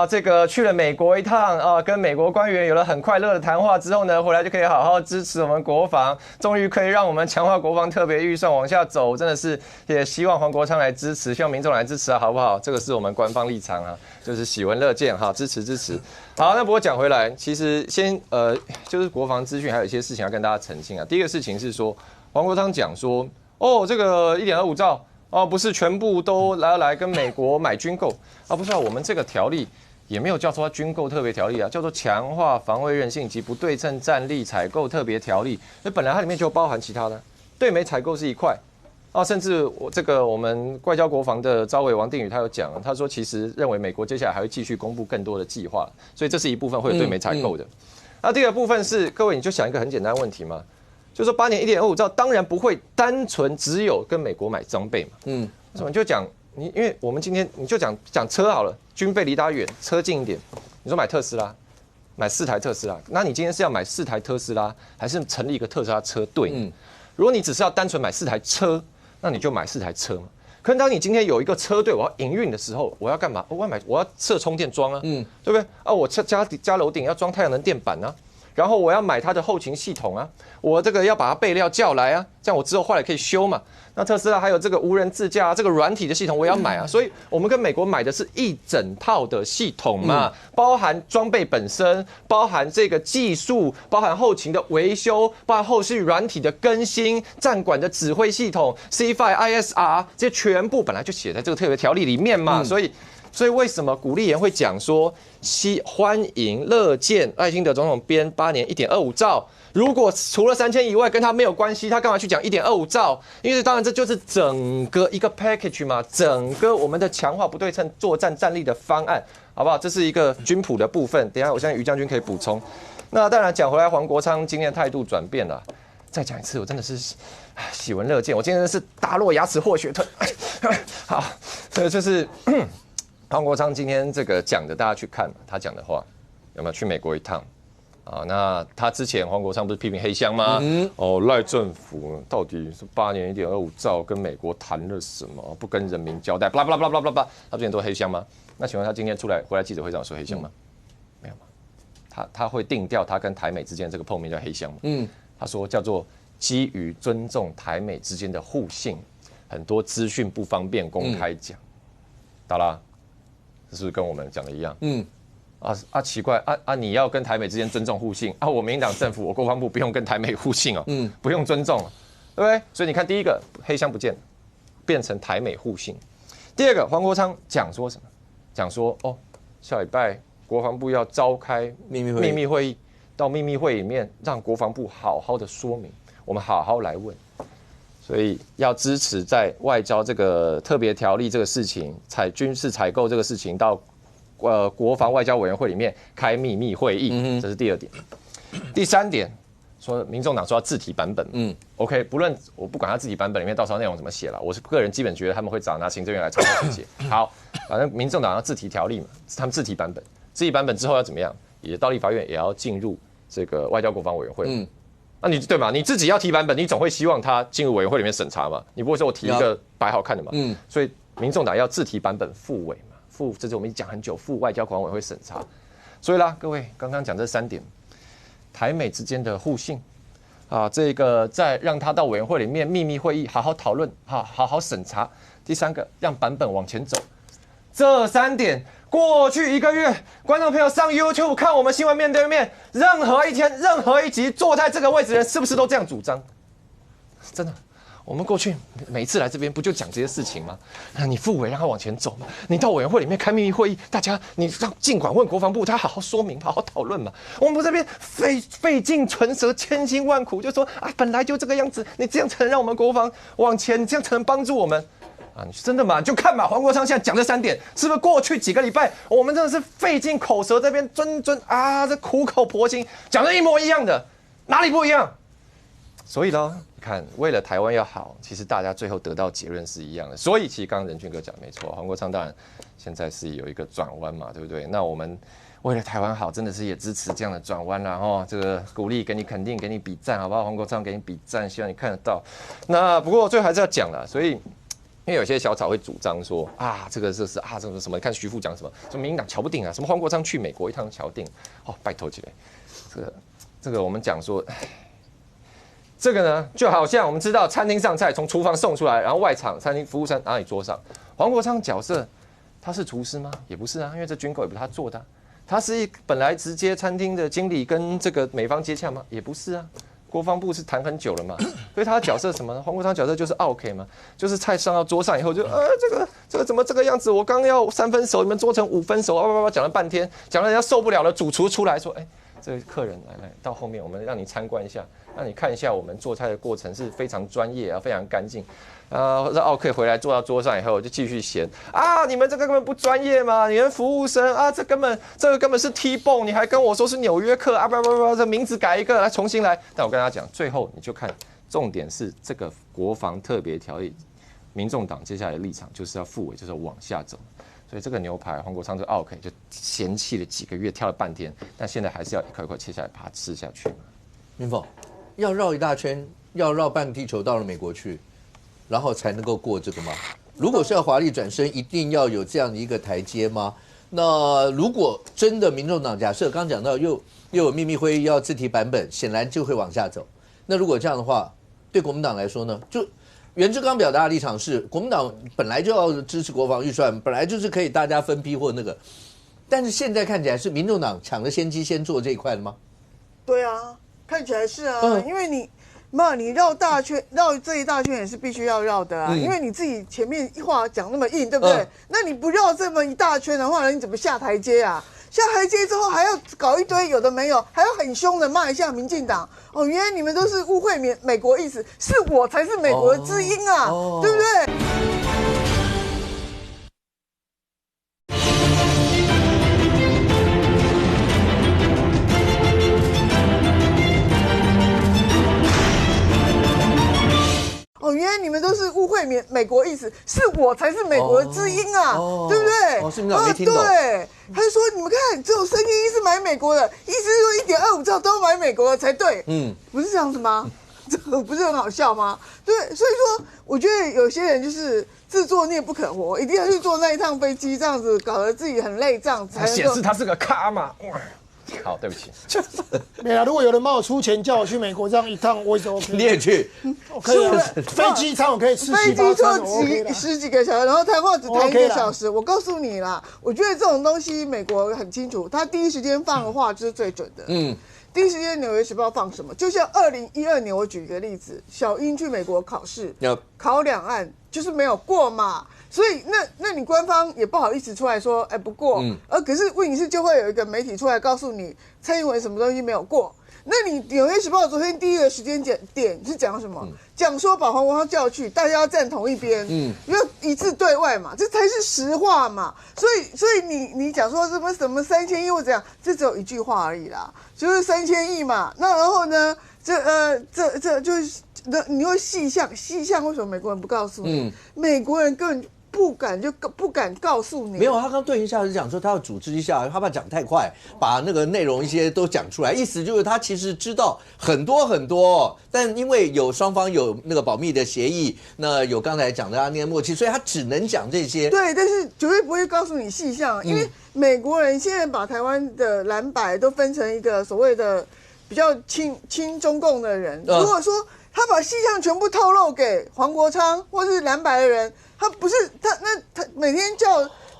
这个去了美国一趟跟美国官员有了很快乐的谈话之后呢，回来就可以好好支持我们国防，终于可以让我们强化国防特别预算往下走，真的是也希望黄国昌来支持，希望民众来支持好不好？这个是我们官方立场就是喜闻乐见支持支持。好，那不过讲回来，其实先就是国防资讯还有一些事情要跟大家澄清第一个事情是说，黄国昌讲说，这个1.25兆。不是全部都来跟美国买军购不是我们这个条例也没有叫做军购特别条例叫做强化防卫韧性及不对称战力采购特别条例。那本来它里面就包含其他的，对美采购是一块甚至我们外交国防的召委王定宇他有讲，他说其实认为美国接下来还会继续公布更多的计划，所以这是一部分会有对美采购的。那第二部分是各位你就想一个很简单的问题嘛。就是说8年1.25兆，当然不会单纯只有跟美国买装备嘛。为什么？就讲因为我们今天你就讲车好了，军备离大家远，车近一点。你说买特斯拉，买4台特斯拉，那你今天是要买4台特斯拉，还是成立一个特斯拉车队？如果你只是要单纯买4台车，那你就买4台车嘛。可是当你今天有一个车队，我要营运的时候，我要干嘛？我要设充电桩对不对？我加楼顶要装太阳能电板然后我要买它的后勤系统我这个要把它备料叫来这样我之后后来可以修嘛。那特斯拉还有这个无人自驾这个软体的系统我也要买所以我们跟美国买的是一整套的系统嘛，包含装备本身，包含这个技术，包含后勤的维修，包含后续软体的更新，战管的指挥系统 C5ISR 这些全部本来就写在这个特别条例里面嘛，所以为什么古立言会讲说欢迎乐见赖清德总统编8年1.25兆？如果除了3000以外跟他没有关系，他干嘛去讲1.25兆？因为当然这就是整个一个 package 嘛，整个我们的强化不对称作战战力的方案，好不好？这是一个军谱的部分。等一下我相信于将军可以补充。那当然讲回来，黄国昌今天的态度转变了。再讲一次，我真的是喜闻乐见。我今天是大落牙齿霍血吞。好，所以就是黄国昌今天这个讲的，大家去看他讲的话，有没有去美国一趟那他之前黄国昌不是批评黑箱吗？赖政府到底是8年1.25兆跟美国谈了什么？不跟人民交代，巴拉巴拉巴拉巴拉巴拉，他之前都黑箱吗？那请问他今天回来记者会上说黑箱吗？没有吗？他会定调他跟台美之间这个碰面叫黑箱吗？他说叫做基于尊重台美之间的互信，很多资讯不方便公开讲。达拉，这是不是跟我们讲的一样？奇怪你要跟台美之间尊重互信我民进党政府，我国防部不用跟台美互信不用尊重对不对？所以你看，第一个黑箱不见了，变成台美互信。第二个，黄国昌讲说什么？讲说下礼拜国防部要召开秘密会议，到秘密会里面让国防部好好的说明，我们好好来问。所以要支持在外交这个特别条例这个事情，军事采购这个事情到国防外交委员会里面开秘密会议，这是第二点。第三点，说民众党说要自提版本，OK， 我不管他自己版本里面到时候内容怎么写了，我是个人基本觉得他们会找拿行政院来抄抄写。好，反正民众党要自提条例嘛，他们自提版本，自提版本之后要怎么样？也到立法院也要进入这个外交国防委员会。那你对嘛？你自己要提版本，你总会希望他进入委员会里面审查嘛？你不会说我提一个摆好看的嘛？所以民众党要自提版本复委嘛，这是我们讲很久，赴外交国防委员会审查。所以啦，各位刚刚讲这3点，台美之间的互信啊，这个再让他到委员会里面秘密会议好好讨论，好好审查。第3个，让版本往前走。这3点。过去1个月，观众朋友上 YouTube 看我们新闻面对面，任何一天、任何一集坐在这个位置的人，是不是都这样主张？真的，我们过去每一次来这边，不就讲这些事情吗？你复委让他往前走嘛，你到委员会里面开秘密会议，大家你让尽管问国防部，他好好说明，好好讨论嘛。我们这边费尽唇舌、千辛万苦，就说本来就这个样子，你这样才能让我们国防往前，你这样才能帮助我们。你真的吗？就看嘛，黄国昌现在讲这3点，是不是过去几个礼拜我们真的是费尽口舌这边这苦口婆心讲的一模一样的，哪里不一样？所以呢，你看，为了台湾要好，其实大家最后得到结论是一样的。所以其实刚刚仁俊哥讲的没错，黄国昌当然现在是有一个转弯嘛，对不对？那我们为了台湾好，真的是也支持这样的转弯啦，这个鼓励给你肯定，给你比赞，好不好？黄国昌给你比赞，希望你看得到。那不过最后还是要讲啦，所以。因为有些小草会主张说这个是这个什么？你看徐副讲什么？说民进党瞧不定啊，什么黄国昌去美国一趟瞧定，拜托起来。这个我们讲说，这个呢就好像我们知道餐厅上菜从厨房送出来，然后外场餐厅服务生拿你桌上。黄国昌角色他是厨师吗？也不是啊，因为这军购也不是他做的，他是本来直接餐厅的经理跟这个美方接洽吗？也不是啊。国防部是谈很久了嘛，所以他的角色什么呢？黄国昌角色就是 OK 嘛，就是菜上到桌上以后就这个怎么这个样子？我刚要3分熟，你们做成5分熟，讲了半天，讲了人家受不了了，主厨出来说，这个客人来到后面，我们让你参观一下，让你看一下我们做菜的过程是非常专业非常干净。让OK 回来坐到桌上以后就继续嫌你们这个根本不专业嘛，你们服务生这个根本是 T-bone， 你还跟我说是纽约客这名字改一个来重新来。但我跟大家讲，最后你就看重点是这个国防特别条例，民众党接下来的立场就是要复委，就是要往下走。所以这个牛排黄国昌OK 就嫌弃了几个月，挑了半天，但现在还是要一块一块切下来把它吃下去。明凤要绕一大圈，要绕半个地球到了美国去。然后才能够过这个吗？如果是要华丽转身，一定要有这样的一个台阶吗？那如果真的民众党假设刚讲到又有秘密会议要自提版本，显然就会往下走。那如果这样的话，对国民党来说呢？就袁志刚表达的立场是，国民党本来就要支持国防预算，本来就是可以大家分批或那个，但是现在看起来是民众党抢了先机先做这一块的吗？对啊，看起来是啊，因为你绕大圈，绕这一大圈也是必须要绕的啊，因为你自己前面话讲那么硬，对不对？那你不绕这么一大圈的话，你怎么下台阶啊？下台阶之后还要搞一堆有的没有，还要很凶的骂一下民进党。原来你们都是误会美国意思，是我才是美国的知音啊，对不对？原来你们都是误会美国意思，是我才是美国的知音啊，对不对？是民党没听懂。对，他就说你们看，只有3亿是买美国的，意思是说1.25兆都买美国的才对，不是这样子吗？这个不是很好笑吗？对，所以说我觉得有些人就是自作孽不可活，一定要去坐那一趟飞机，这样子搞得自己很累，这样才能够显示他是个咖嘛。好，对不起。没啦，如果有人帮我出钱叫我去美国这样一趟，我也是 OK。你也去？可以啊，飞机餐我可以吃飞机坐10几个小时，然后谈话只谈1个小时。我告诉你啦，我觉得这种东西美国很清楚，他第一时间放的话就是最准的。第一时间《纽约时报》放什么？就像2012年，我举一个例子，小英去美国考试，考两岸就是没有过嘛。所以那你官方也不好意思出来说，不过，可是问题是就会有一个媒体出来告诉你蔡英文什么东西没有过。那你《纽约时报》昨天第一个时间点是讲什么？讲说把黄国昌叫去，大家要站同一边，要一致对外嘛，这才是实话嘛。所以你讲说什么3000亿或怎样，这只有一句话而已啦，就是3000亿嘛。那然后呢，这就是你会细项为什么美国人不告诉你？美国人根本不敢告诉你。没有，他刚对一下是讲说他要组织一下，他怕讲太快，把那个内容一些都讲出来，意思就是他其实知道很多，但因为有双方有那个保密的协议，那有刚才讲的那个默契，所以他只能讲这些。对，但是绝对不会告诉你细项，因为美国人现在把台湾的蓝白都分成一个所谓的比较亲中共的人，如果说他把细项全部透露给黄国昌或是蓝白的人，他不是他每天叫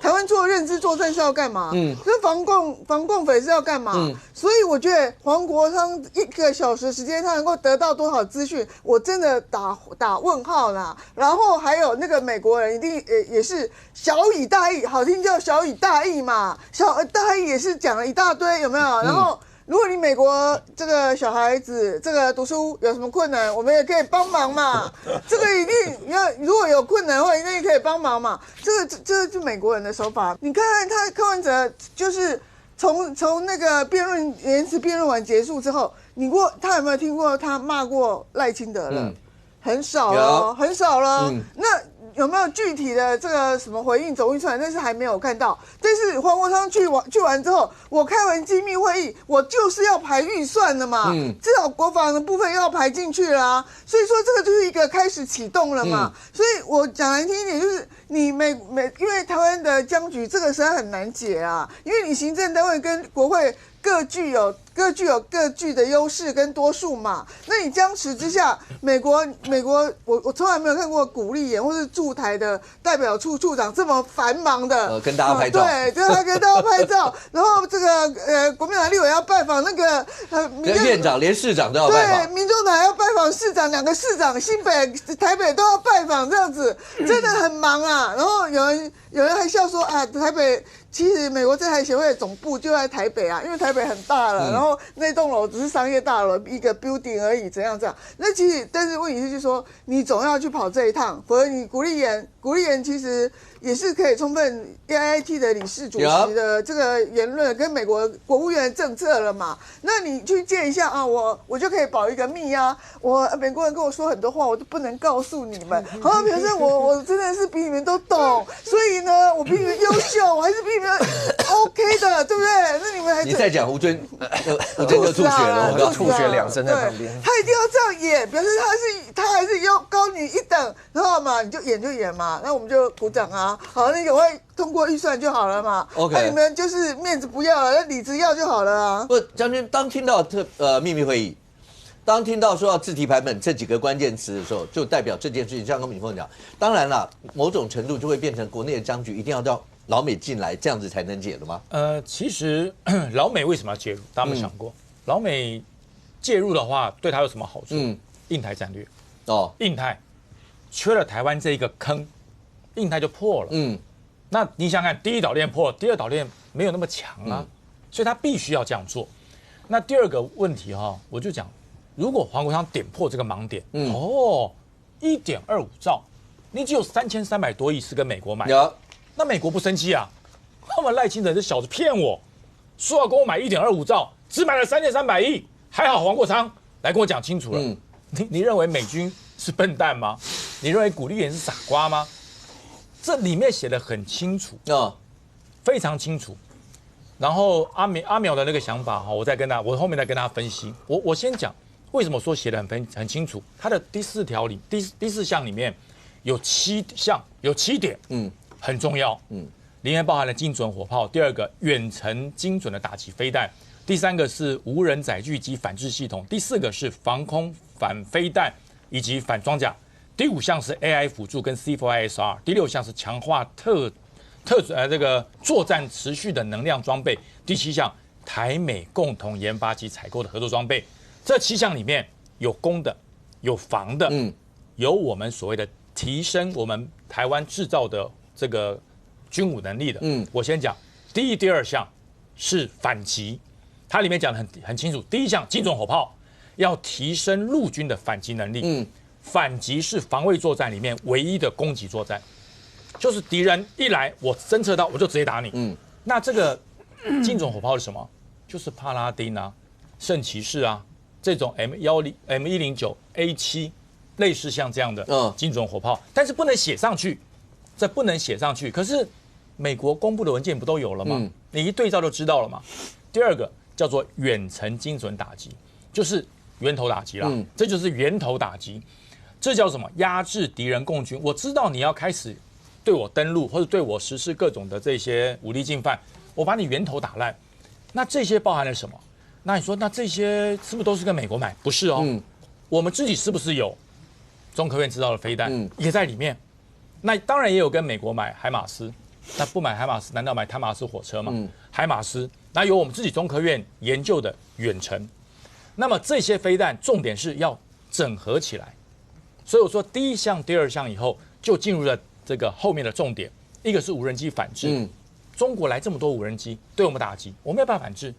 台湾做认知作战是要干嘛？跟防共匪是要干嘛？所以我觉得黄国昌1个小时时间他能够得到多少资讯，我真的打问号啦。然后还有那个美国人一定也是小以大义，好听叫小以大义嘛，大义也是讲了一大堆，有没有？然后。如果你美国这个小孩子这个读书有什么困难，我们也可以帮忙嘛。这个一定要，如果有困难的话，一定可以帮忙嘛。这是美国人的手法。你看看他柯文哲，就是从那个延迟辩论完结束之后，他有没有听过他骂过赖清德了？很少了，很少了。那有没有具体的这个什么回应走运出来？那是还没有看到。但是黄国昌去完之后，我开完机密会议，我就是要排预算的嘛，至少国防的部分要排进去啦。所以说这个就是一个开始启动了嘛。所以我讲难听一点，就是你因为台湾的僵局这个实在很难解啊，因为你行政单位跟国会各具有各具的优势跟多数嘛。那你僵持之下，美国，我从来没有看过古立言或是驻台的代表处处长这么繁忙的，跟大家拍照，对，他跟大家拍照，然后这个国民党立委要拜访那个院长，连市长都要拜访，对，民众党要拜访市长，2个市长，新北、台北都要拜访，这样子真的很忙啊。然后有人还笑说啊，台北。其实美国在台协会的总部就在台北啊，因为台北很大了，然后那栋楼只是商业大楼一个 building 而已，怎样这样？那其实，但是问题是就是说，你总要去跑这一趟，否则你鼓励言其实也是可以充分 AIT 的理事主席的这个言论跟美国国务院的政策了嘛？那你去见一下啊，我就可以保一个密啊，美国人跟我说很多话，我都不能告诉你们。好，比如说我真的是比你们都懂，所以呢，我比你们优秀，我还是比你们 OK 的，对不对？那你们还你再讲吴尊就吐血了，我吐血2声在旁边。他一定要这样演，表示他还是要高你一等，然后嘛，你就演嘛，那我们就鼓掌啊。好，那个我会通过预算就好了嘛。OK， 那你们就是面子不要了，那里子要就好了啊。不，将军，当听到秘密会议，当听到说要自提版本这几个关键词的时候，就代表这件事情，像跟敏凤讲，当然了，某种程度就会变成国内的僵局，一定要到老美进来，这样子才能解的吗？其实老美为什么要介入？大家有没有想过？老美介入的话，对他有什么好处？印台战略印台缺了台湾这一个坑，印台就破了。那你想看，第一岛链破，第二岛链没有那么强啊，所以他必须要这样做。那第二个问题我就讲，如果黄国昌点破这个盲点，1.25兆，你只有3300多亿是跟美国买的，那美国不生气啊？他们赖清德这小子骗我，说要跟我买1.25兆，只买了3300亿，还好黄国昌来跟我讲清楚了。你认为美军是笨蛋吗？你认为古立言是傻瓜吗？这里面写得很清楚非常清楚。然后阿苗的那个想法我后面再跟他分析。我先讲为什么说写得很清楚。他的第4条里第4项里面有7项，有7点，很重要。里面包含了精准火炮，第2个远程精准的打击飞弹，第3个是无人载具及反制系统，第4个是防空反飞弹以及反装甲，第5项是 AI 辅助跟 C4ISR， 第6项是强化这个作战持续的能量装备，第7项台美共同研发及采购的合作装备。这7项里面有攻的，有防的，有我们所谓的提升我们台湾制造的这个军武能力的。我先讲第一、第二项是反击，它里面讲的很清楚。第一项精准火炮要提升陆军的反击能力。反击是防卫作战里面唯一的攻击作战，就是敌人一来，我侦测到我就直接打你。那这个精准火炮是什么？就是帕拉丁啊、圣骑士啊这种 M109A7 类似像这样的精准火炮，但是不能写上去，这不能写上去。可是美国公布的文件不都有了吗？你一对照就知道了嘛。第二个叫做远程精准打击，就是源头打击啦，这就是源头打击。这叫什么？压制敌人共军。我知道你要开始对我登陆，或者对我实施各种的这些武力进犯，我把你源头打烂。那这些包含了什么？那你说，那这些是不是都是跟美国买？不是哦，我们自己是不是有中科院制造的飞弹也在里面？那当然也有跟美国买海马斯。那不买海马斯，难道买汤马斯火车吗？海马斯，那有我们自己中科院研究的远程。那么这些飞弹重点是要整合起来。所以我说，第一项、第二项以后就进入了这个后面的重点，一个是无人机反制。中国来这么多无人机对我们打击，我们要不要反制？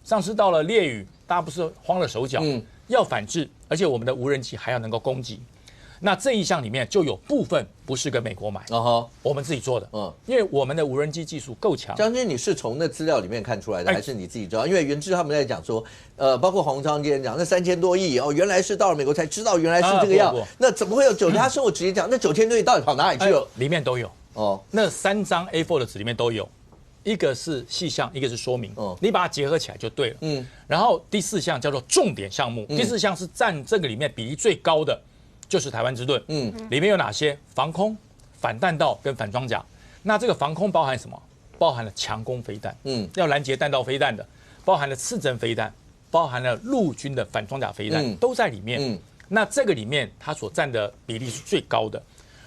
上次到了烈屿，大家不是慌了手脚，要反制，而且我们的无人机还要能够攻击。那这一项里面就有部分不是跟美国买，我们自己做的，因为我们的无人机技术够强。将军，你是从那资料里面看出来的，还是你自己知道？因为元智他们在讲说，包括黄昌今天讲那3000多亿哦，原来是到了美国才知道原来是这个样，那怎么会有他生活直接讲那9000多亿到底跑哪里去了？里面都有那3张 A4 的纸里面都有。一个是细项，一个是说明，你把它结合起来就对了。然后第4项叫做重点项目，第4项是占这个里面比例最高的，就是台湾之盾。里面有哪些？防空、反弹道跟反装甲。那这个防空包含什么？包含了强攻飞弹，要拦截弹道飞弹的，包含了刺针飞弹，包含了陆军的反装甲飞弹，都在里面。那这个里面它所占的比例是最高的。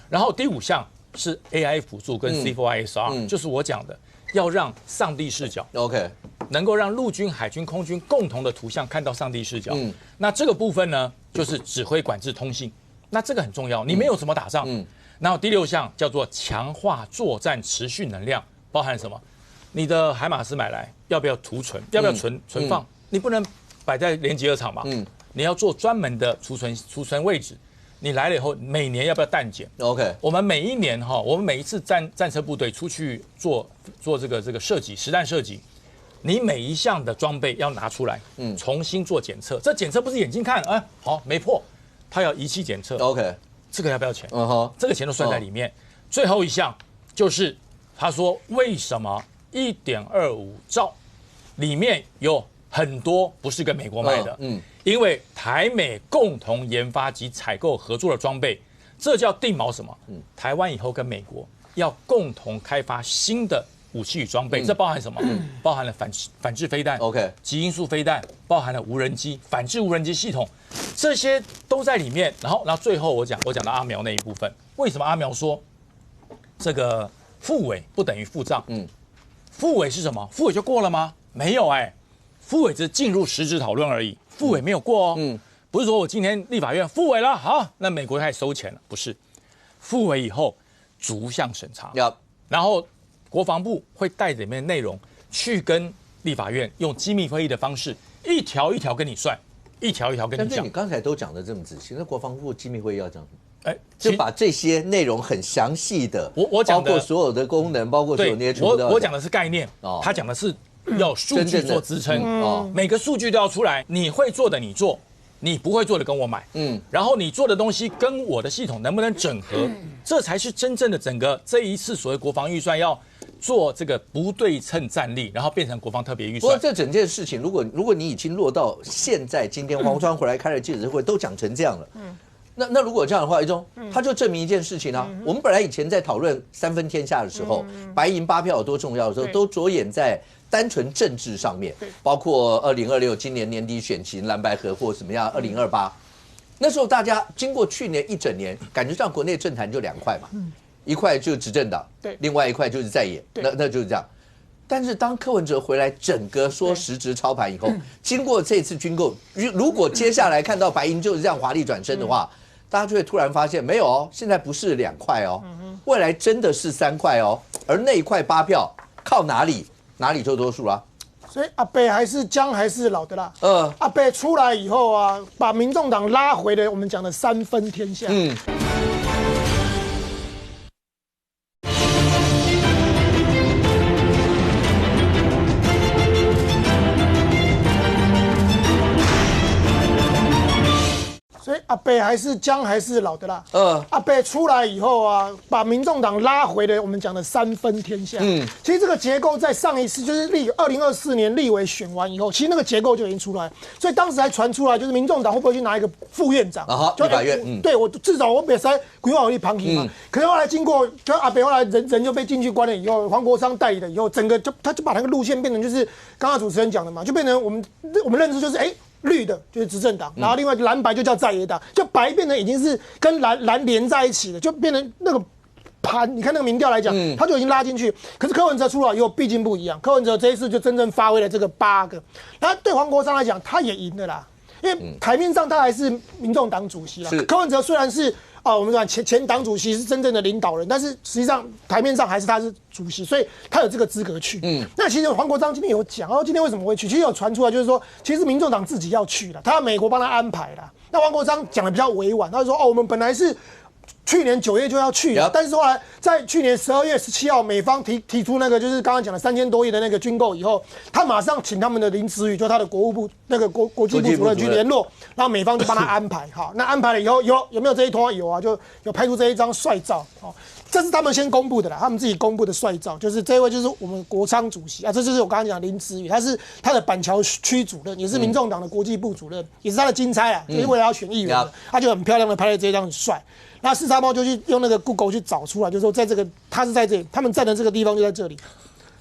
然后第5项是 AI 辅助跟 C4ISR，就是我讲的。要让上帝视角 ，OK， 能够让陆军、海军、空军共同的图像看到上帝视角。那这个部分呢，就是指挥、管制、通信。那这个很重要，你没有怎么打仗。然后第6项叫做强化作战持续能量，包含什么？你的海马斯买来要不要储存？要不要存放？你不能摆在连集合场嘛？你要做专门的储存位置。你来了以后，每年要不要弹检 ？OK， 我们每一年我们每一次战车部队出去做这个射击实弹射击，你每一项的装备要拿出来，重新做检测。这检测不是眼睛看，好没破，它要仪器检测。OK， 这个要不要钱？这个钱都算在里面。最后一项就是他说为什么1.25兆里面有很多不是跟美国买的？因为台美共同研发及采购合作的装备，这叫定锚什么？台湾以后跟美国要共同开发新的武器与装备，这包含什么？包含了反制飞弹 ，OK， 极音速飞弹，包含了无人机、反制无人机系统，这些都在里面。然后最后我讲到阿苗那一部分，为什么阿苗说这个复委不等于复账？复委是什么？复委就过了吗？没有复委只是进入实质讨论而已。复委没有过不是说我今天立法院复委了，好，那美国开始收钱了，不是，复委以后逐项审查，然后国防部会带着里面的内容去跟立法院用机密会议的方式，一条一条跟你算，一条一条跟你讲。但是你刚才都讲的这么仔细，那国防部机密会议要讲什么？就把这些内容很详细的，我讲的包括所有的功能，包括所有那些全部都要讲。我讲的是概念，他讲的是。要数据做支撑，每个数据都要出来。你会做的你做，你不会做的跟我买，然后你做的东西跟我的系统能不能整合，这才是真正的整个这一次所谓国防预算要做这个不对称战力，然后变成国防特别预算。不过这整件事情，如果你已经落到现在，今天黄川回来开了记者会，都讲成这样了，那如果这样的话，一中他就证明一件事情啊。我们本来以前在讨论3分天下的时候，白银8票有多重要的时候，都着眼在单纯政治上面，包括2026今年年底选情蓝白合或怎么样，2028那时候大家经过去年一整年，感觉上国内政坛就2块嘛，一块就是执政党，另外一块就是在野，那就是这样。但是当柯文哲回来整个说实质操盘以后，经过这次军购，如果接下来看到白银就是这样华丽转身的话，大家就会突然发现没有现在不是2块未来真的是3块哦，而那一块8票靠哪里就多数啦。所以阿北还是姜还是老的辣。阿北出来以后啊，把民众党拉回了我们讲的3分天下。所以阿北还是姜还是老的辣。阿北出来以后啊，把民众党拉回了我们讲的3分天下。其实这个结构在上一次就是2024年立委选完以后，其实那个结构就已经出来，所以当时还传出来就是民众党会不会去拿一个副院长就立法院。对我至少我别塞规划有力旁听嘛。可是后来经过就阿北后来人就被进去关了以后，黄国昌代理了以后，整个他就把那个路线变成就是刚刚主持人讲的嘛，就变成我们认知就是绿的就是执政党，然后另外蓝白就叫在野党，就白变成已经是跟蓝连在一起了，就变成那个盘。你看那个民调来讲，他就已经拉进去。可是柯文哲出来以后，毕竟不一样，柯文哲这一次就真正发挥了这个8个。然后对黄国昌来讲，他也赢了啦，因为台面上他还是民众党主席啦。柯文哲虽然是我们讲前党主席是真正的领导人，但是实际上台面上还是他是主席，所以他有这个资格去。那其实黄国昌今天有讲，今天为什么会去？其实有传出来，就是说，其实民众党自己要去了，他要美国帮他安排了。那黄国昌讲的比较委婉，他就说我们本来是去年9月就要去了，但是后来在去年12月17号，美方提出那个就是刚刚讲的3000多亿的那个军购以后，他马上请他们的林慈宇，就他的国务部那个国际部主任去联络，然后美方就帮他安排。好，那安排了以后有没有这一通？有啊，就有拍出这一张帅照。这是他们先公布的啦，他们自己公布的帅照，就是这位就是我们国昌主席啊，这就是我刚刚讲林慈宇，他是他的板桥区主任，也是民众党的国际部主任，也是他的金钗啊，就是为了要选议员的，他就很漂亮的拍了这一张很帅。那四叉猫就去用那个 Google 去找出来，就说在这个他是在这里，他们站的这个地方就在这里，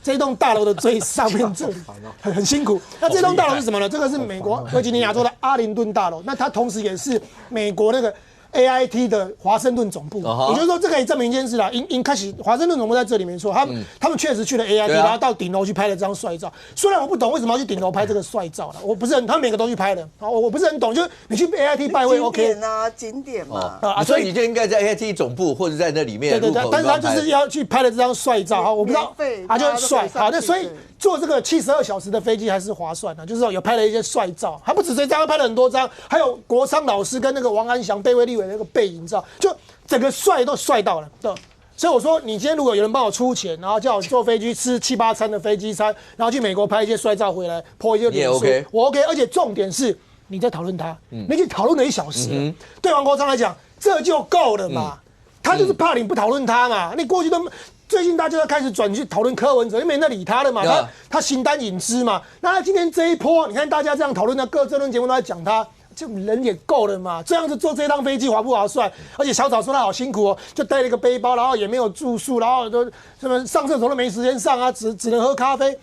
这栋大楼的最上面这里，很辛苦。那这栋大楼是什么呢？这个是美国维吉尼亚州的阿灵顿大楼，那它同时也是美国那个AIT 的华盛顿总部，也就是说，这可以证明一件事啦。开始华盛顿总部在这里没错，他们确实去了 AIT，然后到顶楼去拍了这张帅照。虽然我不懂为什么要去顶楼拍这个帅照了，我不是很，他们每个都去拍的，我不是很懂，就是你去 AIT 拜会 OK 景点嘛，所以你就应该在 AIT 总部或者在那里面。对，但是他就是要去拍了这张帅照，我不知道，就很帅。好，那所以坐这个72小时的飞机还是划算的，就是有拍了一些帅照，还不止这张，他拍了很多张，还有国昌老师跟那个王安祥备位立委那个背影照，就整个帅都帅到了，对。所以我说，你今天如果有人帮我出钱，然后叫我坐飞机吃7、8餐的飞机餐，然后去美国拍一些帅照回来，po一些脸书，我 OK。而且重点是你在讨论他，你已经讨论了1小时了，对王国昌来讲这就够了嘛，他就是怕你不讨论他嘛，你过去都。最近大家都开始转去讨论柯文哲，因为没人理他了嘛，他形单影只嘛。那他今天这一波，你看大家这样讨论的各政论节目都在讲他，就人也够了嘛。这样子坐这趟飞机划不划算？而且小草说他好辛苦哦，就带了一个背包，然后也没有住宿，然后都什么上厕所都没时间上啊，只能喝咖啡。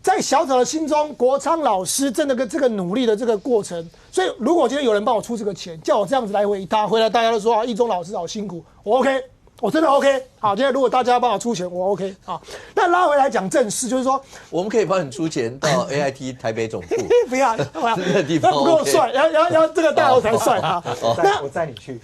在小草的心中，国昌老师真的跟这个努力的这个过程，所以如果今天有人帮我出这个钱，叫我这样子来回一趟，回来大家都说一中老师好辛苦，我 OK。我真的 OK， 好，今天如果大家帮我出钱，我 OK， 好。那拉回来讲正事，就是说，我们可以帮你出钱到 AIT 台北总部，不要，这个地方不够帅，要这个大楼才帅啊。那我载你去。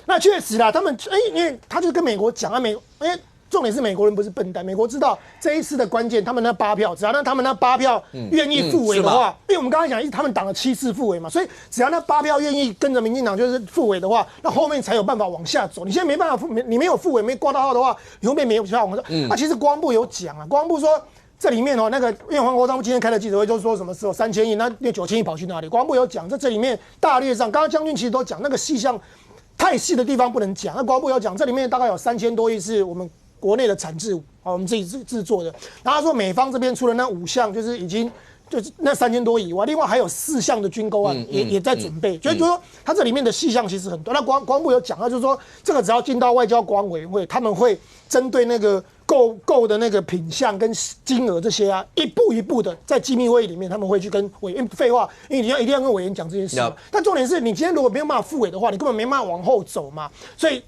那确实啦，他们因为他就跟美国讲啊，因为重点是美国人不是笨蛋，美国知道这一次的关键，他们那8票，只要他们那8票愿意复委的话，因为我们刚才讲，他们党了7次复委嘛，所以只要那8票愿意跟着民进党就是复委的话，那后面才有办法往下走。你现在没办法你没有复委，没挂到号的话，你后面没有办法往上。其实国防部有讲啊，国防部说这里面那个因为黄国昌今天开的记者会，就是说什么时候3000亿，那9000亿跑去哪里？国防部有讲，这里面大略上，刚刚将军其实都讲那个细项太细的地方不能讲，那国防部有讲，这里面大概有3000多亿是我们国内的产制我们自己制作的。然后他说美方这边出了那5项，就是已经就是那3000多亿以外，另外还有4项的军购案也在准备。就是说它这里面的细项其实很多。那国防部有讲，他就是说这个只要进到外交国安委员会，他们会针对那个购的那个品项跟金额这些啊，一步一步的在机密会议里面，他们会去跟委员废话，因为你一定要跟委员讲这些事。但重点是你今天如果没有办法复委的话，你根本没办法往后走嘛。所以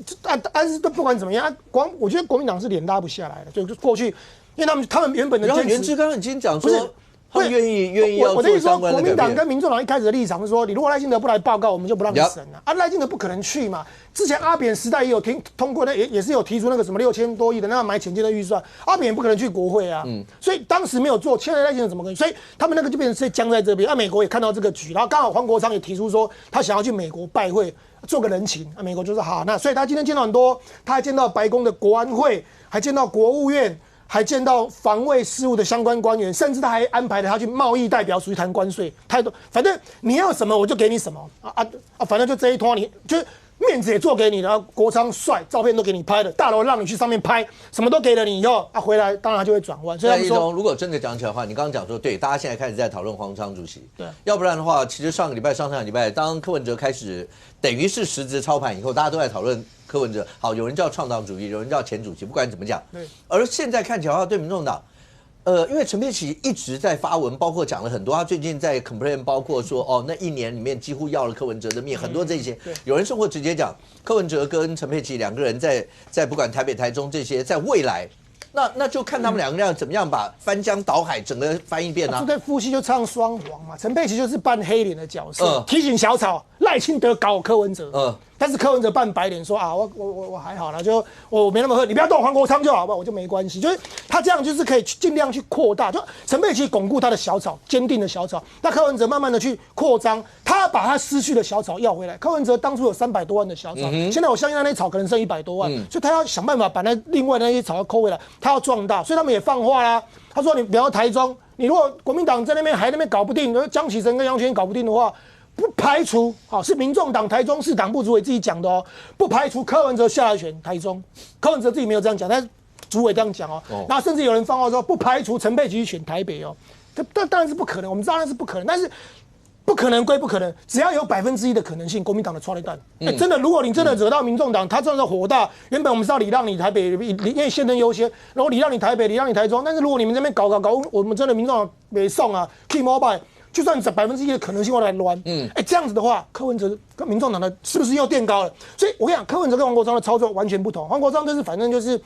但是不管怎么样，我觉得国民党是脸拉不下来的。就过去，因为他们原本的然后袁志刚已经讲说，他们愿意要做相关的改变。我的意思说，国民党跟民众党一开始的立场是说，你如果赖清德不来报告，我们就不让你审了。啊，赖清德不可能去嘛。之前阿扁时代也有通过也是有提出那个什么6000多亿的那买潜舰的预算，阿扁也不可能去国会啊。所以当时没有做，现在赖清德怎么可能？所以他们那个就变成是僵在这边。美国也看到这个局，然后刚好黄国昌也提出说，他想要去美国拜会。做个人情，美国就说好，那所以他今天见到很多，他还见到白宫的国安会，还见到国务院，还见到防卫事务的相关官员，甚至他还安排了他去贸易代表处去谈关税，太多，反正你要什么我就给你什么反正就这一拖，你就面子也做给你，然后国昌帅，照片都给你拍了，大楼让你去上面拍，什么都给了你以后，回来当然他就会转弯。所以他们说，如果真的讲起来的话，你刚刚讲说对，大家现在开始在讨论黄昌主席，对，要不然的话，其实上上礼拜，当柯文哲开始等于是实质操盘以后，大家都在讨论柯文哲，好，有人叫创党主义，有人叫前主席，不管怎么讲，对。而现在看起来的话，对民众党。因为陈佩琪一直在发文，包括讲了很多，他最近在 complain， 包括说那一年里面几乎要了柯文哲的命，很多这些，有人甚至直接讲柯文哲跟陈佩琪两个人在不管台北、台中这些，在未来，那就看他们两个人怎么样把翻江倒海整个翻一遍啊。这对夫妻就唱双簧嘛，陈佩琪就是扮黑脸的角色，提醒小草赖清德搞柯文哲，但是柯文哲扮白脸说啊，我还好啦，就我没那么喝，你不要动黄国昌就好吧，我就没关系。就是他这样就是可以尽量去扩大，就陈佩琪巩固他的小草，坚定的小草，那柯文哲慢慢的去扩张，他把他失去的小草要回来。柯文哲当初有300多万的小草，现在我相信那草可能剩100多万，所以他要想办法把另外那些草要抠回来，他要壮大，所以他们也放话啦。他说你比方台中，你如果国民党在那边搞不定，江启臣跟杨全搞不定的话。不排除，是民众党台中市党部主委自己讲的哦，不排除柯文哲下来选台中，柯文哲自己没有这样讲，但是主委这样讲哦，然后甚至有人放话说不排除陈佩琪选台北哦，这当然是不可能，我们知道那是不可能，但是不可能归不可能，只要有1%的可能性，国民党的抓雷弹，真的，如果你真的惹到民众党，他真的火大，原本我们是要礼让你台北，因为先人优先，然后礼让你台北，礼让你台中，但是如果你们这边搞，我们真的民众党没送啊 ，Key Mobile。就算1%的可能性会来乱，这样子的话，柯文哲跟民众党的是不是又垫高了？所以我跟你讲，柯文哲跟黄国昌的操作完全不同。黄国昌反正就是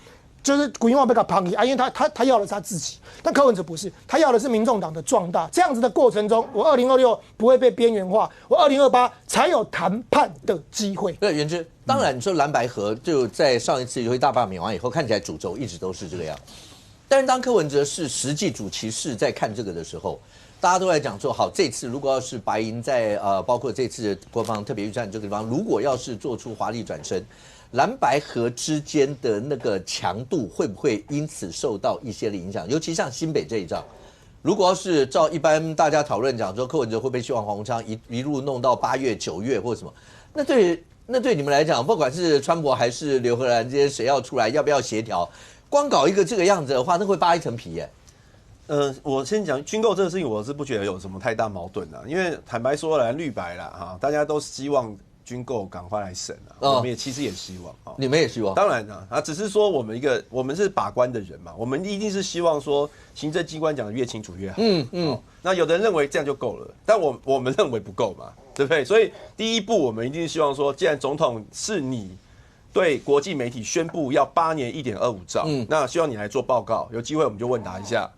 古英话被他旁移啊，因为他要的是他自己，但柯文哲不是，他要的是民众党的壮大。这样子的过程中，我2026不会被边缘化，我2028才有谈判的机会。对，元之，当然你说蓝白合就在上一次游戏大罢免完以后，看起来主轴一直都是这个样，但是当柯文哲是实际主骑士在看这个的时候。大家都在讲说，好，这次如果要是白银在包括这次国防特别预算这个地方，如果要是做出华丽转身，蓝白合之间的那个强度会不会因此受到一些的影响？尤其像新北这一仗，如果要是照一般大家讨论讲说，柯文哲会不会希望黄国昌一路弄到8月、9月或什么？那对你们来讲，不管是川博还是刘荷兰这些谁要出来，要不要协调？光搞一个这个样子的话，那会扒一层皮耶。我先讲军购这个事情，我是不觉得有什么太大矛盾的，因为坦白说来绿白啦大家都希望军购赶快来审我们其实也希望你们也希望？当然只是说我们是把关的人嘛，我们一定是希望说行政机关讲的越清楚越好。那有的人认为这样就够了，但我们认为不够嘛，对不对？所以第一步我们一定是希望说，既然总统是你对国际媒体宣布要8年1.25兆，那希望你来做报告，有机会我们就问答一下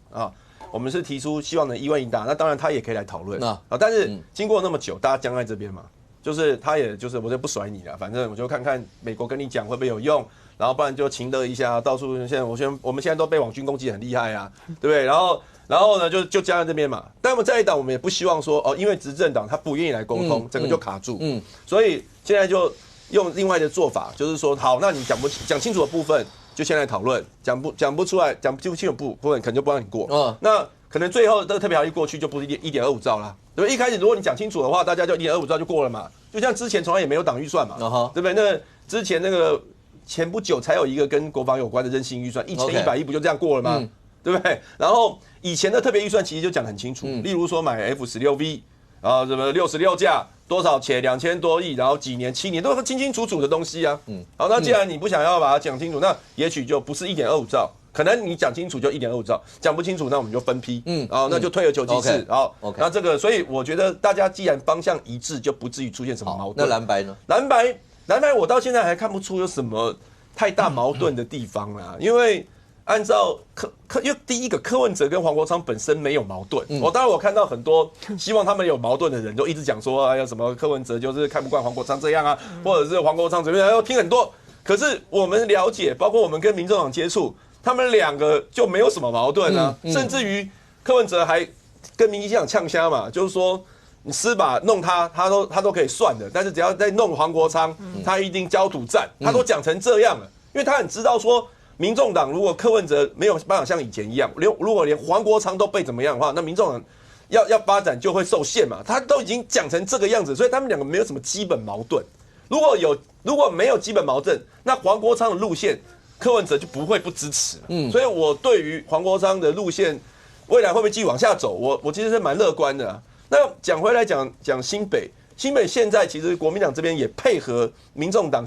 我们是提出希望能一问一答，那当然他也可以来讨论但是经过那么久，大家僵在这边嘛，就是他也就是我就不甩你了，反正我就看看美国跟你讲会不会有用，然后不然就情勒一下，到处现在我们现在都被网军攻击很厉害啊，对不对？然后呢就僵在这边嘛，但我们在野党我们也不希望说因为执政党他不愿意来沟通，整个就卡住，所以现在就用另外的做法，就是说好，那你讲清楚的部分。就先来讨论，讲不出来，讲不清楚部分，可能就不让你过。那可能最后这个特别条例过去就不是1.25兆啦，对不对？一开始如果你讲清楚的话，大家就1.25兆就过了嘛。就像之前从来也没有党预算嘛，对不对？那之前那个前不久才有一个跟国防有关的任性预算，1100亿不就这样过了吗？对不对？然后以前的特别预算其实就讲得很清楚，例如说买 F16V， 然后什么66架。多少钱？2000多亿，然后几年7年都是清清楚楚的东西啊。好，那既然你不想要把它讲清楚，那也许就不是1.25兆，可能你讲清楚就1.25兆，讲不清楚那我们就分批。那就退而求其次。好，那这个，所以我觉得大家既然方向一致，就不至于出现什么矛盾。那蓝白呢？蓝白，我到现在还看不出有什么太大矛盾的地方啦，因为按照因为第一个柯文哲跟黄国昌本身没有矛盾，当然我看到很多希望他们有矛盾的人都一直讲说，哎呀什么柯文哲就是看不惯黄国昌这样啊，或者是黄国昌怎么样，要听很多。可是我们了解，包括我们跟民众党接触，他们两个就没有什么矛盾啊，甚至于柯文哲还跟民进党呛虾嘛，就是说你司法弄他都可以算的，但是只要在弄黄国昌，他一定焦土战，他都讲成这样了，因为他很知道说。民众党如果柯文哲没有办法像以前一样，如果连黄国昌都被怎么样的话，那民众党要发展就会受限嘛。他都已经讲成这个样子，所以他们两个没有什么基本矛盾。如果没有基本矛盾，那黄国昌的路线，柯文哲就不会不支持。所以我对于黄国昌的路线未来会不会继续往下走，我其实是蛮乐观的啊。那讲回来讲新北现在其实国民党这边也配合民众党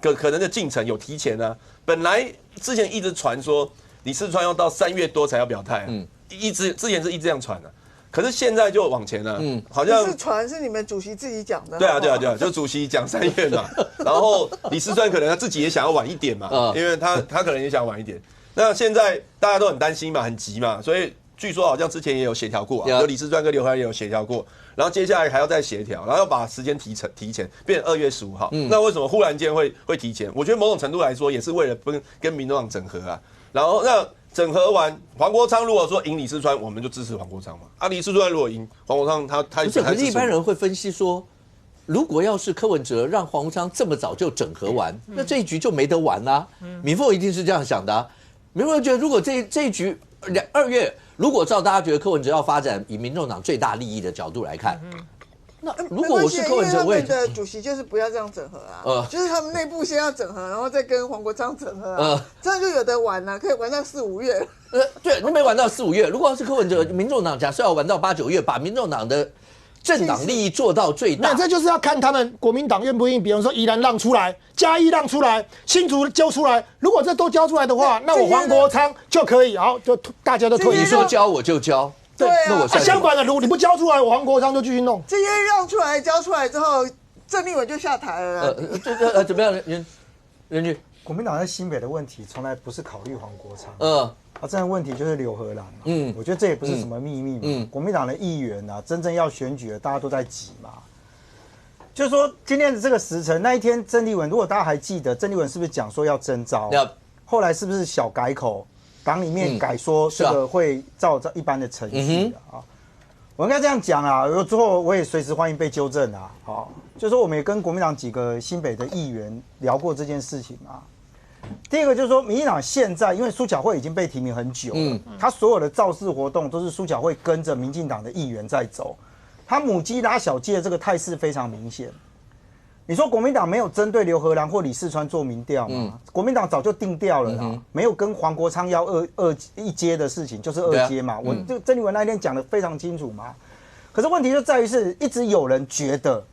可能的进程有提前啊。本来之前一直传说李四川要到3月多才要表态，之前是一直这样传的，可是现在就往前了，好像是传是你们主席自己讲的。对啊，就主席讲3月嘛，然后李四川可能他自己也想要晚一点嘛，因为他可能也想晚一点。那现在大家都很担心嘛，很急嘛，所以据说好像之前也有协调过，有李四川跟刘和然也有协调过。然后接下来还要再协调，然后要把时间提前，变成2月15号。那为什么忽然间会提前？我觉得某种程度来说，也是为了跟民众党整合啊。然后那整合完，黄国昌如果说赢李四川，我们就支持黄国昌嘛。啊，李四川如果赢黄国昌，他不是，可是一般人会分析说，如果要是柯文哲让黄国昌这么早就整合完，那这一局就没得玩啦。民凤一定是这样想的啊。民凤觉得，如果这一局2月。如果照大家觉得柯文哲要发展以民众党最大利益的角度来看，那如果我是柯文哲，我也的主席就是不要这样整合啊，就是他们内部先要整合，然后再跟黄国昌整合啊，这样就有得玩了，可以玩到4、5月。对，你没玩到4、5月，如果要是柯文哲，民众党假设要玩到8、9月，把民众党的政党利益做到最大，那这就是要看他们国民党愿不愿意，比方说宜兰让出来，嘉义让出来，新竹交出来。如果这都交出来的话，那我黄国昌就可以，好，就大家都退。你说交我就交，对啊。那我相反的，如果你不交出来，我黄国昌就继续弄。这些让出来、交出来之后，郑丽文就下台了。怎么样？人局国民党在新北的问题，从来不是考虑黄国昌。这样的问题就是刘荷兰。我觉得这也不是什么秘密嘛。国民党的议员啊，真正要选举的，大家都在挤嘛。就是说，今天的这个时辰，那一天郑丽文，如果大家还记得，郑丽文是不是讲说要征召？后来是不是小改口，党里面改说这个会照一般的程序的啊？我应该这样讲啊，之后我也随时欢迎被纠正啊。好，就是说我们也跟国民党几个新北的议员聊过这件事情啊。第一个就是说，民进党现在因为苏巧慧已经被提名很久了，他所有的造势活动都是苏巧慧跟着民进党的议员在走，他母鸡拉小鸡的这个态势非常明显。你说国民党没有针对刘荷兰或李四川做民调吗？国民党早就定调了啦，没有跟黄国昌要一阶的事情，就是2阶嘛。我这郑丽文那天讲的非常清楚嘛。可是问题就在于是，一直有人觉得，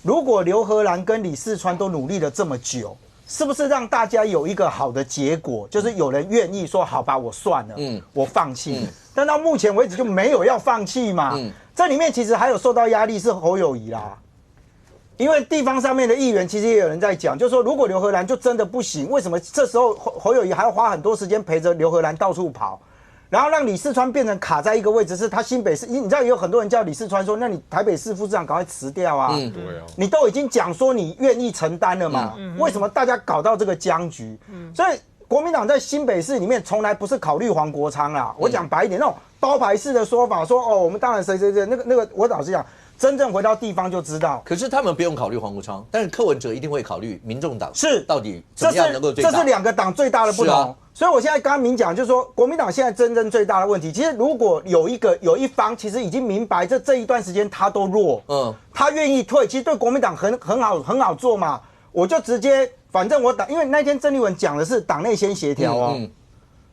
如果刘荷兰跟李四川都努力了这么久，是不是让大家有一个好的结果？就是有人愿意说好吧，我算了，我放弃。但到目前为止就没有要放弃嘛。这里面其实还有受到压力是侯友宜啦，因为地方上面的议员其实也有人在讲，就是说如果刘荷兰就真的不行，为什么这时候侯友宜还要花很多时间陪着刘荷兰到处跑？然后让李四川变成卡在一个位置，是他新北市，你知道也有很多人叫李四川说，那你台北市副市长赶快辞掉啊！对啊，你都已经讲说你愿意承担了嘛，为什么大家搞到这个僵局？所以国民党在新北市里面从来不是考虑黄国昌啦，我讲白一点，那种包牌式的说法，说哦，我们当然谁那个，我老实讲，真正回到地方就知道。可是他们不用考虑黄国昌，但是柯文哲一定会考虑民众党是到底怎么样能够最大。这是两个党最大的不同。所以我现在刚刚明讲，就是说国民党现在真正最大的问题，其实如果有一方其实已经明白这一段时间他都弱，他愿意退，其实对国民党很好做嘛，我就直接反正我党，因为那天郑丽文讲的是党内先协调哦，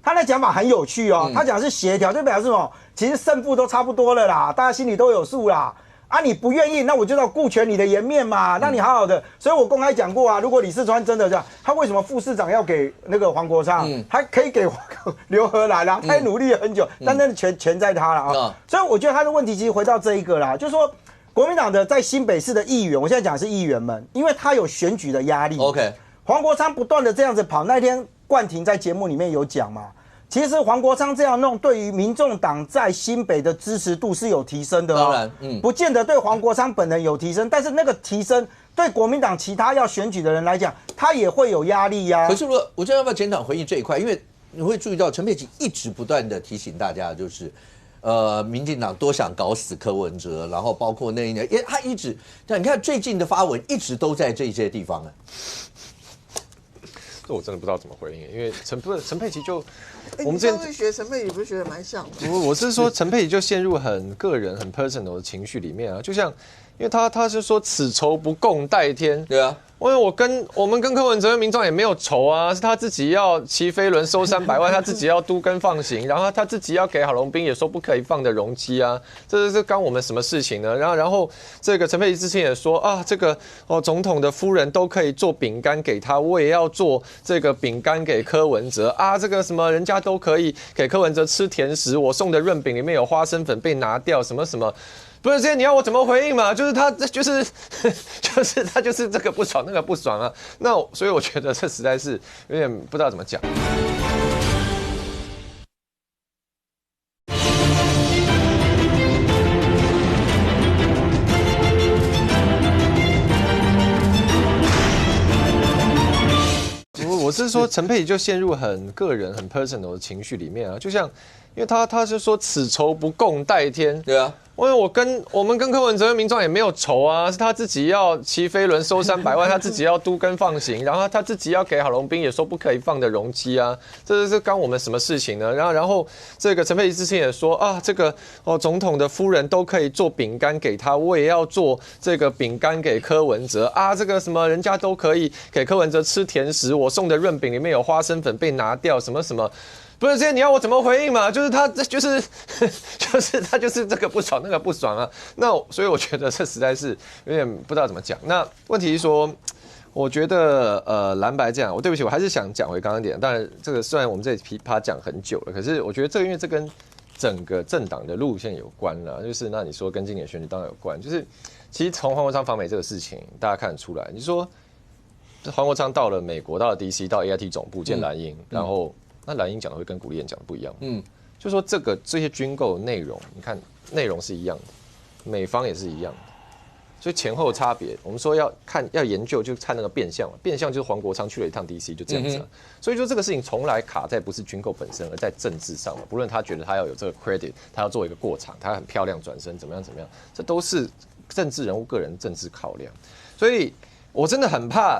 他那讲法很有趣哦，他讲的是协调，就表示什么？其实胜负都差不多了啦，大家心里都有数啦。啊，你不愿意，那我就要顾全你的颜面嘛，让你好好的。所以我公开讲过啊，如果李四川真的这样，他为什么副市长要给那个黄国昌，他可以给刘荷兰啦，他也努力了很久，但那全在他了啊。所以我觉得他的问题其实回到这一个啦，就是说国民党的在新北市的议员，我现在讲的是议员们，因为他有选举的压力。OK， 黄国昌不断的这样子跑，那天冠廷在节目里面有讲嘛，其实黄国昌这样弄，对于民众党在新北的支持度是有提升的当然，不见得对黄国昌本人有提升，但是那个提升对国民党其他要选举的人来讲，他也会有压力呀。可是我觉得要不要检讨回应这一块，因为你会注意到陈佩琪一直不断的提醒大家，就是民进党多想搞死柯文哲，然后包括那一年，他一直，你看最近的发文一直都在这些地方啊。这我真的不知道怎么回应，因为陈佩琪就，我们上次学陈佩琪不是学的蛮像的。我是说陈佩琪就陷入很个人、很 personal 的情绪里面啊，就像，因为他是说此仇不共戴天，对啊。因为我们跟柯文哲民众也没有仇啊，是他自己要骑飞轮收300万，他自己要都更放行，然后他自己要给郝龙斌也说不可以放的容积啊，这是干我们什么事情呢？然后这个陈佩琪之前也说啊，这个总统的夫人都可以做饼干给他，我也要做这个饼干给柯文哲啊，这个什么人家都可以给柯文哲吃甜食，我送的润饼里面有花生粉被拿掉，什么什么。不是这些，你要我怎么回应嘛？就是他，就是他，就是这个不爽，那个不爽啊。那所以我觉得这实在是有点不知道怎么讲。我是说陈佩琪就陷入很个人、很 personal 的情绪里面啊，就像，因为他是说此仇不共戴天，对啊。因为我们跟柯文哲民众也没有仇啊，是他自己要骑飞轮收300万，他自己要都更放行，然后他自己要给郝龙斌也说不可以放的容积啊，这是干我们什么事情呢？然后这个陈佩琪之前也说啊，这个总统的夫人都可以做饼干给他，我也要做这个饼干给柯文哲啊，这个什么人家都可以给柯文哲吃甜食，我送的润饼里面有花生粉被拿掉，什么什么。不是这些，你要我怎么回应嘛？就是他，就是他，就是这个不爽，那个不爽啊。那所以我觉得这实在是有点不知道怎么讲。那问题是说，我觉得蓝白这样，对不起，我还是想讲回刚刚点。当然，这个虽然我们这噼啪讲很久了，可是我觉得这个因为这跟整个政党的路线有关啦。就是那你说跟今年选举当然有关，就是其实从黄国昌访美这个事情，大家看得出来，你说黄国昌到了美国，到了 DC， 到 AIT 总部见蓝营，然后。那蓝营讲的会跟古立言讲的不一样，就说这些军购内容，你看内容是一样的，美方也是一样的，所以前后差别，我们说要研究，就看那个变相嘛，变相就是黄国昌去了一趟 DC 就这样子了，所以说这个事情从来卡在不是军购本身，而在政治上嘛，不论他觉得他要有这个 credit， 他要做一个过场，他很漂亮转身怎么样，这都是政治人物个人政治考量，所以我真的很怕。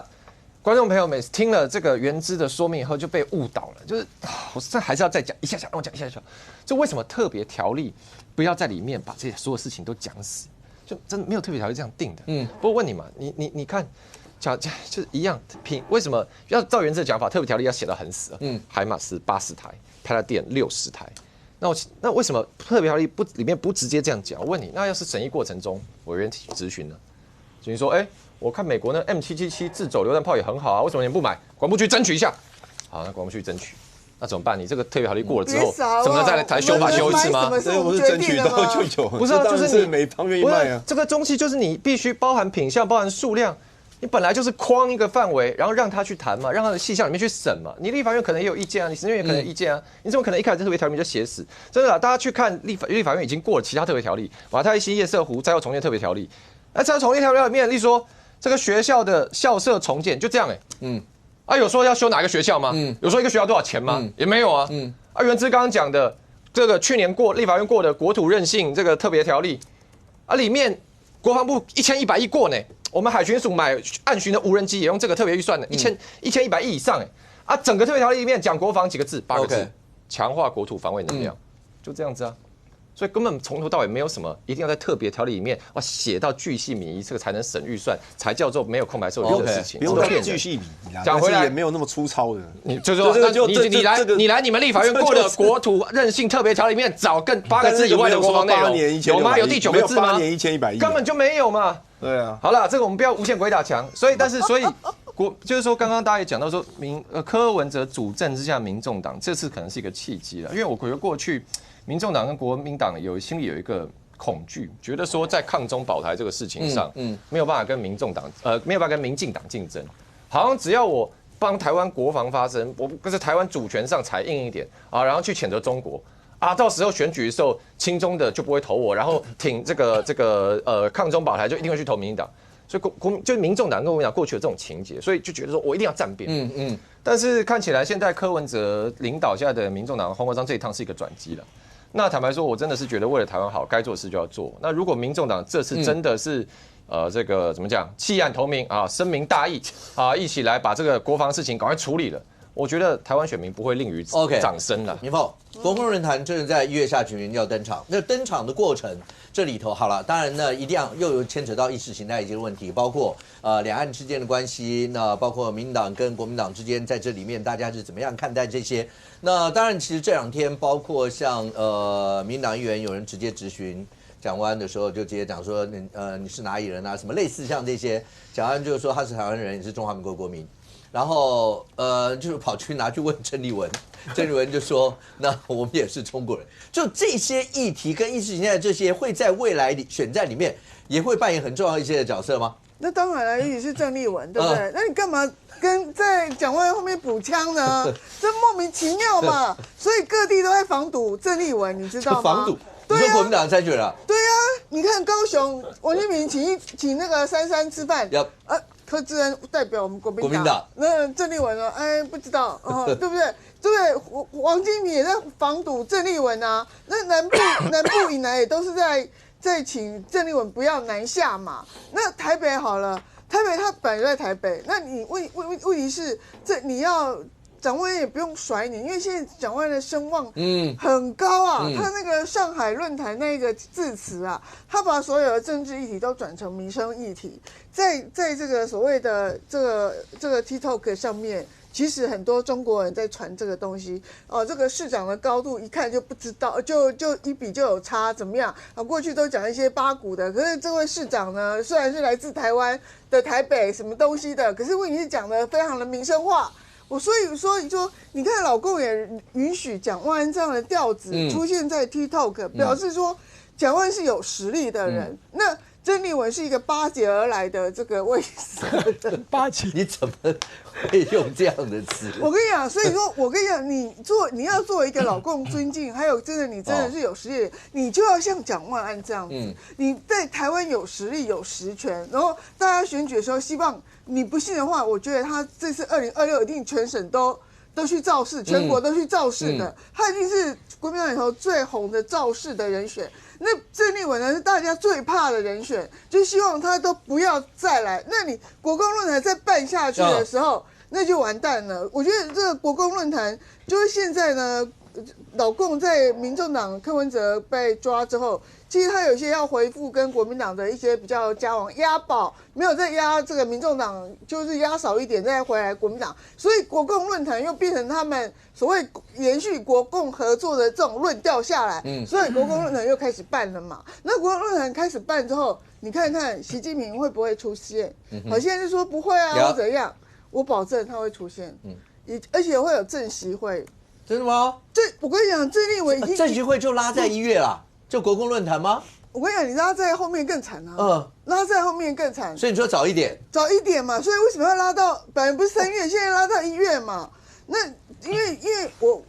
观众朋友每次听了这个原知的说明以后就被误导了，就是我这还是要再讲一下，让我讲一下，就为什么特别条例不要在里面把这些所有事情都讲死，就真的没有特别条例这样定的。不过问你嘛，你看，就是一样，为什么要照原知的讲法，特别条例要写到很死？海马斯80台，泰达电60台，那为什么特别条例里面不直接这样讲？我问你，那要是审议过程中委员质询呢？质询说，我看美国那 M777 自走榴弹炮也很好啊，为什么你不买？管部局争取一下。好，那管部局争取，那怎么办？你这个特别条例过了之后，怎么再来修法修一次吗？所以不是争取到就有，不是啊，就是你美方愿意卖啊。这个东西就是你必须包含品项，包含数量。你本来就是框一个范围，然后让他去谈嘛，让他的细项里面去审嘛。你立法院可能也有意见啊，你行政院也可能有意见啊，你怎么可能一开始特别条例就写死？真的啦，大家去看立法院已经过了其他特别条例，马太新夜色湖灾后重建特别条例，灾后重建条例里面，例如说。这个学校的校舍重建就这样有说要修哪个学校吗？有说一个学校多少钱吗？也没有啊。原之刚刚讲的这个去年立法院过的国土韧性这个特别条例里面国防部1100亿过呢，我们海巡署买岸巡的无人机也用这个特别预算的1100亿以上整个特别条例里面讲国防几个字，8个字，强化国土防卫能量，就这样子啊。所以根本从头到尾没有什么一定要在特别条例里面写到巨细靡遗，这个才能审预算，才叫做没有空白授权的事情。不用到巨细靡遗啦，讲回来也没有那么粗糙的。你你来你们立法院过的国土韧性特别条例里面找更8个字以外的国防内容，有吗？有第9个字吗？ 8年1100亿，根本就没有嘛。对啊。好了，这个我们不要无限鬼打墙。所以就是说，刚刚大家也讲到说，柯文哲主政之下，民众党这次可能是一个契机了，因为我觉得过去。民众党跟国民党心里有一个恐惧，觉得说在抗中保台这个事情上，没有办法跟民众党，没有办法跟民进党竞争，好像只要我帮台湾国防发声，我不是台湾主权上踩硬一点啊，然后去谴责中国啊，到时候选举的时候亲中的就不会投我，然后挺这个抗中保台就一定会去投民进党。所以就民众党跟国民党过去有这种情节，所以就觉得说我一定要站边。但是看起来现在柯文哲领导下的民众党黄国昌这一趟是一个转机了。那坦白说，我真的是觉得为了台湾好，该做的事就要做。那如果民众党这次真的是这个怎么讲，弃暗投明啊，深明大义啊，一起来把这个国防事情赶快处理了，我觉得台湾选民不会吝于掌声了。明凤，国共论坛就是在1月下旬要登场，那登场的过程这里头好了，当然呢，一定又有牵扯到意识形态一些问题，包括两岸之间的关系，那包括民进党跟国民党之间在这里面大家是怎么样看待这些？那当然，其实这2天包括像民进党议员有人直接质询蒋万安的时候，就直接讲说你是哪里人啊？什么类似像这些，蒋万安就是说他是台湾人，也是中华民国国民。然后就是跑去拿去问郑丽文，郑丽文就说：“那我们也是中国人。”就这些议题跟意识形态这些，会在未来选战里面也会扮演很重要一些的角色吗？那当然了，尤其是郑丽文，对不对？那你干嘛跟在蒋万安后面补枪呢？这莫名其妙嘛！所以各地都在防堵郑丽文，你知道吗？防堵。你说国民党参选了？对啊，你看高雄王金平请那个珊吃饭，柯志恩代表我们国民党，那郑丽文呢？哎，不知道对不对？对，王金平也在防堵郑丽文啊。那南部以南也都是在请郑丽文不要南下嘛。那台北好了，台北他本来就在台北，那你问题是你要。蒋万安也不用甩你，因为现在蒋万安的声望很高啊。他那个上海论坛那个致辞啊，他把所有的政治议题都转成民生议题，在这个所谓的这个 TikTok 上面，其实很多中国人在传这个东西哦。这个市长的高度一看就不知道，就一比就有差，怎么样啊？过去都讲一些八股的，可是这位市长呢，虽然是来自台湾的台北什么东西的，可是问题是讲的非常的民生化。所以说，你看老共也允许蒋万安这样的调子出现在 TikTok，表示说蒋万安是有实力的人。那郑丽文是一个巴结而来的这个位置的人，巴结你怎么会用这样的词？我跟你讲，所以说我跟你讲，你要做一个老共尊敬，还有你真的是有实力的，你就要像蒋万安这样子，你在台湾有实力有实权，然后大家选举的时候，希望你不信的话，我觉得他这次2026一定全省都去造势，全国都去造势的，他一定是国民党里头最红的造势的人选。那郑丽文呢是大家最怕的人选，就希望他都不要再来。那你国共论坛再办下去的时候，那就完蛋了。我觉得这个国共论坛就是现在呢，老共在民众党柯文哲被抓之后，其实他有些要回复跟国民党的一些比较交往押宝，没有再押这个民众党，就是押少一点再回来国民党，所以国共论坛又变成他们所谓延续国共合作的这种论调下来，所以国共论坛又开始办了嘛。那国共论坛开始办之后，你看看习近平会不会出现？好，现在就说不会啊，或怎样？我保证他会出现，而且会有正席会。真的吗？我跟你讲，郑丽文已经正席会就拉在1月啦，就国共论坛吗？我跟你讲，你拉在后面更惨啊！拉在后面更惨。所以你说早一点嘛，所以为什么要拉到本来不是3月，现在拉到1月嘛？那因为我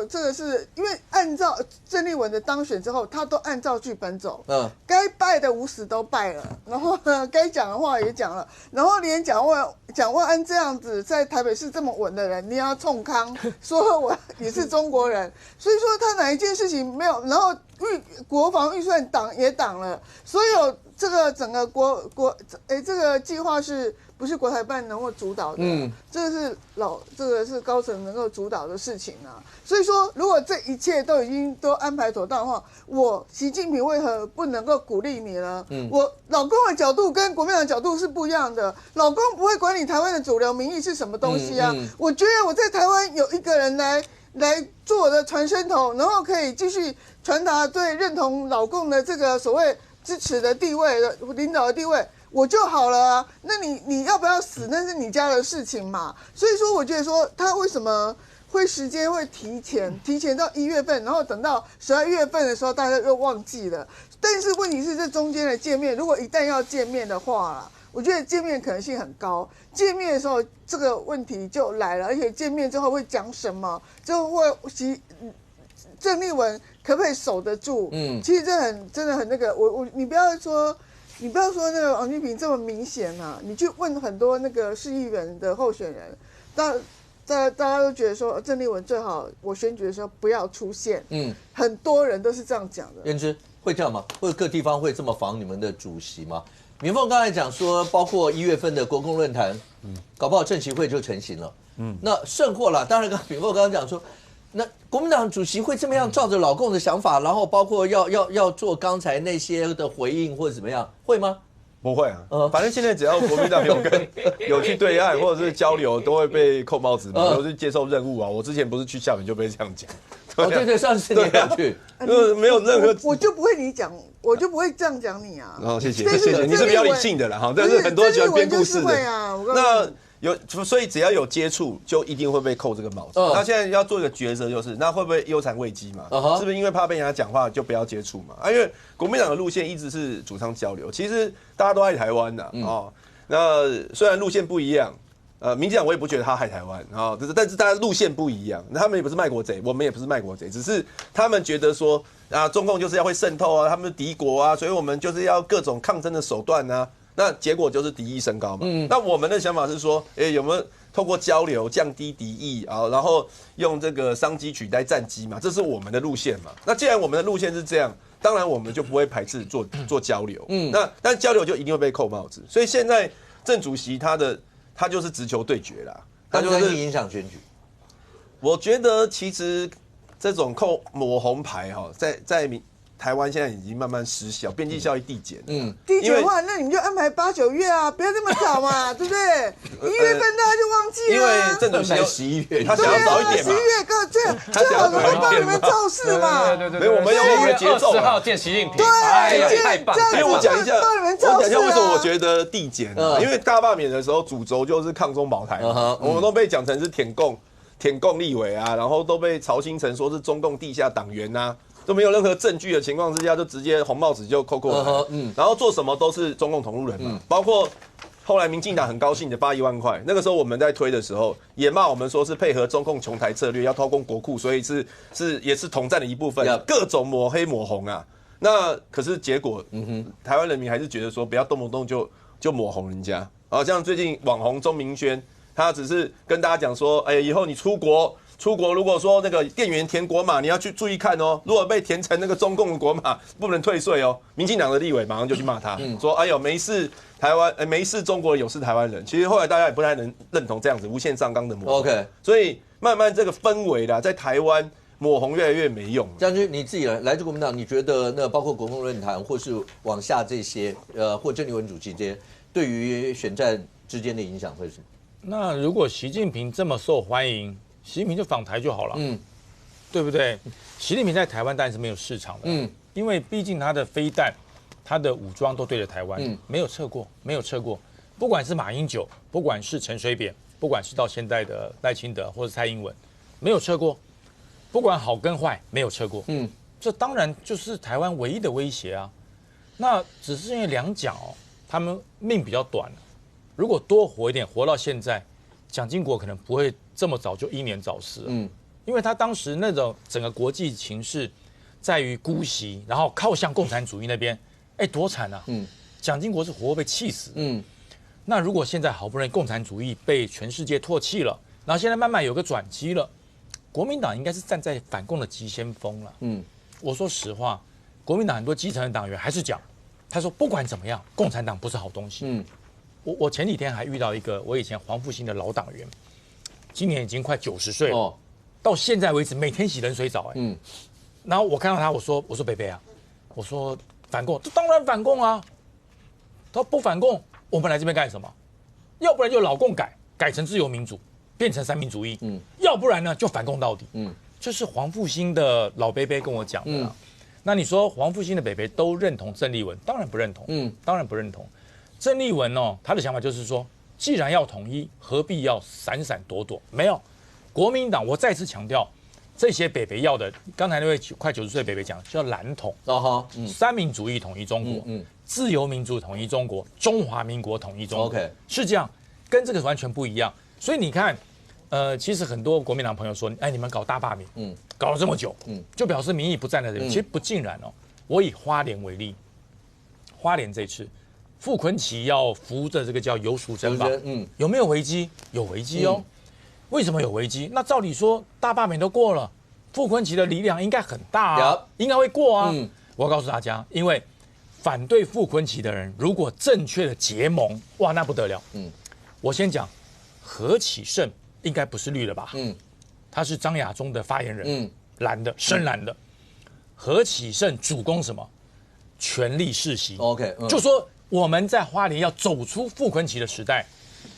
这个是因为按照郑丽文的当选之后，他都按照剧本走，该拜的无死都拜了，然后呢，该讲的话也讲了，然后连蒋万安这样子在台北市这么稳的人，你要冲康说我也是中国人，所以说他哪一件事情没有，然后国防预算也挡了，所有这个整个这个计划是不是国台办能够主导的？这个是高层能够主导的事情啊。所以说，如果这一切都已经安排妥当的话，我习近平为何不能够鼓励你呢？我老公的角度跟国民党的角度是不一样的，老公不会管理台湾的主流民意是什么东西啊。我觉得我在台湾有一个人来做我的传声筒，然后可以继续传达对认同老共的这个所谓支持的地位的领导的地位。我就好了啊，那你要不要死，那是你家的事情嘛。所以说，我觉得说他为什么会时间会提前到1月份，然后等到12月份的时候，大家又忘记了。但是问题是，这中间的见面，如果一旦要见面的话啦，我觉得见面可能性很高。见面的时候这个问题就来了，而且见面之后会讲什么，就会郑丽文可不可以守得住？其实真的很那个，你不要说那个王金平这么明显啊，你去问很多那个市议员的候选人，大家都觉得说郑丽文最好我选举的时候不要出现，很多人都是这样讲的。燕之会这样吗？或者各地方会这么防你们的主席吗？明凤刚才讲说，包括1月份的国共论坛，搞不好政协会就成型了，那甚或了。当然，明凤刚刚讲说，那国民党主席会这么样照着老共的想法，然后包括要做刚才那些的回应或者怎么样，会吗？不会啊，反正现在只要国民党有去对岸或者是交流，都会被扣帽子嘛，都是接受任务啊。我之前不是去厦门就被这样讲。对，上次你也有去，没有任何，我就不会这样讲你啊。谢谢，你是比较理性的啦哈，但是很多人喜欢编故事的。那所以只要有接触，就一定会被扣这个帽子。那现在要做一个抉择，就是那会不会忧谗畏讥嘛？是不是因为怕被人家讲话就不要接触嘛？因为国民党的路线一直是主张交流，其实大家都爱台湾的那虽然路线不一样，民进党我也不觉得他害台湾啊，但是大家路线不一样，他们也不是卖国贼，我们也不是卖国贼，只是他们觉得说中共就是要会渗透啊，他们是敌国啊，所以我们就是要各种抗争的手段啊。那结果就是敌意升高嘛。那我们的想法是说，有没有透过交流降低敌意啊，然后用这个商机取代战机嘛？这是我们的路线嘛。那既然我们的路线是这样，当然我们就不会排斥做交流。但交流就一定会被扣帽子。所以现在郑主席他就是直球对决啦，他就是影响选举。我觉得其实这种抹红牌在台湾现在已经慢慢失效，边际效益递减。递减的话，那你们就安排8、9月啊，不要这么早嘛，对不对？1月份大家就忘记了。因为郑主席11月，他想要早一点嘛。11月最好能够帮你们造势嘛。对，我们要有节奏。20号见习近平，对，太棒了。因为我讲一下为什么我觉得递减啊？因为大罢免的时候主轴就是抗中保台嘛，我们都被讲成是舔共立委啊，然后都被曹兴诚说是中共地下党员啊。都没有任何证据的情况之下，就直接红帽子就扣过来，然后做什么都是中共同路人嘛，包括后来民进党很高兴的发1万块，那个时候我们在推的时候，也骂我们说是配合中共穷台策略，要掏空国库，所以也是统战的一部分，各种抹黑抹红啊。那可是结果，台湾人民还是觉得说不要动不动就抹红人家啊，像最近网红钟明轩，他只是跟大家讲说，以后你出国如果说那个店员填国码，你要去注意看哦。如果被填成那个中共的国码，不能退税哦。民进党的立委马上就去骂他，说：“哎呦，没事，台湾没事，中国有事台湾人。”其实后来大家也不太能认同这样子无限上纲的抹红。OK， 所以慢慢这个氛围啦，在台湾抹红越来越没用。将军，你自己来自国民党，你觉得那包括国共论坛，或是往下这些或郑丽文主席这些，对于选战之间的影响会是什么？那如果习近平这么受欢迎，习近平就访台就好了，对不对？习近平在台湾当然是没有市场的，因为毕竟他的飞弹、他的武装都对着台湾，没有撤过。不管是马英九，不管是陈水扁，不管是到现在的赖清德或者蔡英文，没有撤过。不管好跟坏，没有撤过。这当然就是台湾唯一的威胁啊。那只是因为两蒋他们命比较短，如果多活一点，活到现在，蒋经国可能不会这么早就英年早逝。因为他当时那种整个国际情势在于姑息，然后靠向共产主义那边，多惨啊！蒋经国是活被气死。那如果现在好不容易共产主义被全世界唾弃了，然后现在慢慢有个转机了，国民党应该是站在反共的急先锋了。我说实话，国民党很多基层的党员还是讲，他说不管怎么样，共产党不是好东西。我前几天还遇到一个我以前黄复兴的老党员，今年已经快90岁了，到现在为止每天洗冷水澡。然后我看到他，我说北北啊，我说反共，这当然反共啊。他说不反共，我们来这边干什么？要不然就老共改成自由民主，变成三民主义。要不然呢就反共到底。这是黄复兴的老伯伯跟我讲的。那你说黄复兴的伯伯都认同郑丽文？当然不认同。当然不认同。郑丽文他的想法就是说，既然要统一，何必要闪闪躲躲？没有，国民党，我再次强调，这些北北要的，刚才那位快90岁北北讲叫蓝统，三民主义统一中国，自由民主统一中国，中华民国统一中国 ，OK， 是这样，跟这个完全不一样。所以你看，其实很多国民党朋友说，哎，你们搞大罢免，搞了这么久，就表示民意不站在这边。其实不尽然哦。我以花莲为例，花莲这次傅崐萁要扶着这个叫游淑珍吧，有没有危机？有危机哦。为什么有危机？那照理说大罢免都过了，傅崐萁的力量应该很大啊，应该会过啊。我告诉大家，因为反对傅崐萁的人，如果正确的结盟，哇，那不得了。我先讲何启胜，应该不是绿的吧？他是张亚中的发言人，蓝的，深蓝的。何启胜主攻什么？权力世袭。OK， 就说我们在花莲要走出傅崐萁的时代，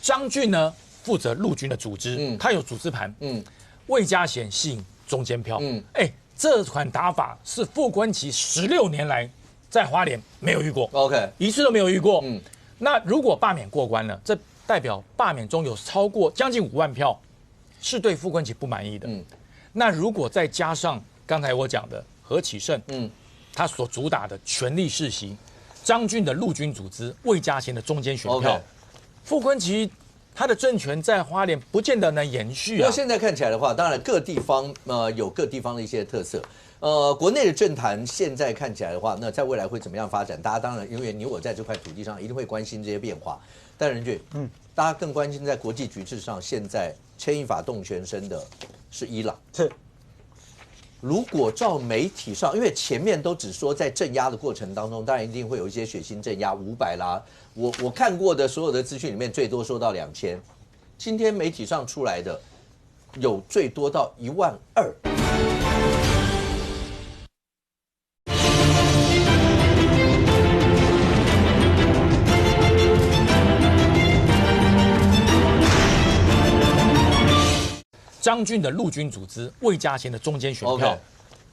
张俊呢？负责陆军的组织，他有组织盘。魏家贤吸引中间票。这款打法是傅崐萁16年来在花莲没有遇过 ，OK， 一次都没有遇过。那如果罢免过关了，这代表罢免中有超过将近5万票是对傅崐萁不满意的。那如果再加上刚才我讲的何启胜，他所主打的权力世袭，张俊的陆军组织，魏家贤的中间选票，傅崐萁。他的政权在花莲不见得能延续啊。不过现在看起来的话，当然各地方有各地方的一些特色。国内的政坛现在看起来的话，那在未来会怎么样发展？大家当然因为你我在这块土地上一定会关心这些变化。但任俊，大家更关心在国际局势上，现在牵一发动全身的是伊朗。是。如果照媒体上，因为前面都只说在镇压的过程当中，当然一定会有一些血腥镇压，500啦。我看过的所有的资讯里面，最多说到2000。今天媒体上出来的有最多到12000。张俊的陆军组织，魏家贤的中间选票，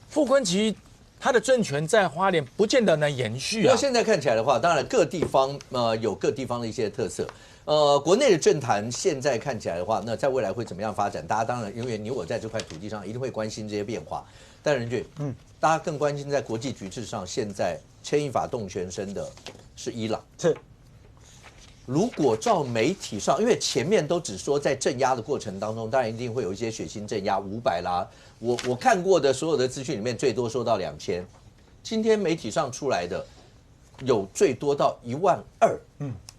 傅崐萁他的政权在花莲不见得能延续啊。不过现在看起来的话，当然各地方有各地方的一些特色。国内的政坛现在看起来的话，那在未来会怎么样发展？大家当然因为你我在这块土地上一定会关心这些变化。但任俊，大家更关心在国际局势上，现在牵一发动全身的是伊朗。是。如果照媒体上，因为前面都只说在镇压的过程当中，当然一定会有一些血腥镇压，500啦。我看过的所有的资讯里面，最多说到2000。今天媒体上出来的有最多到12000，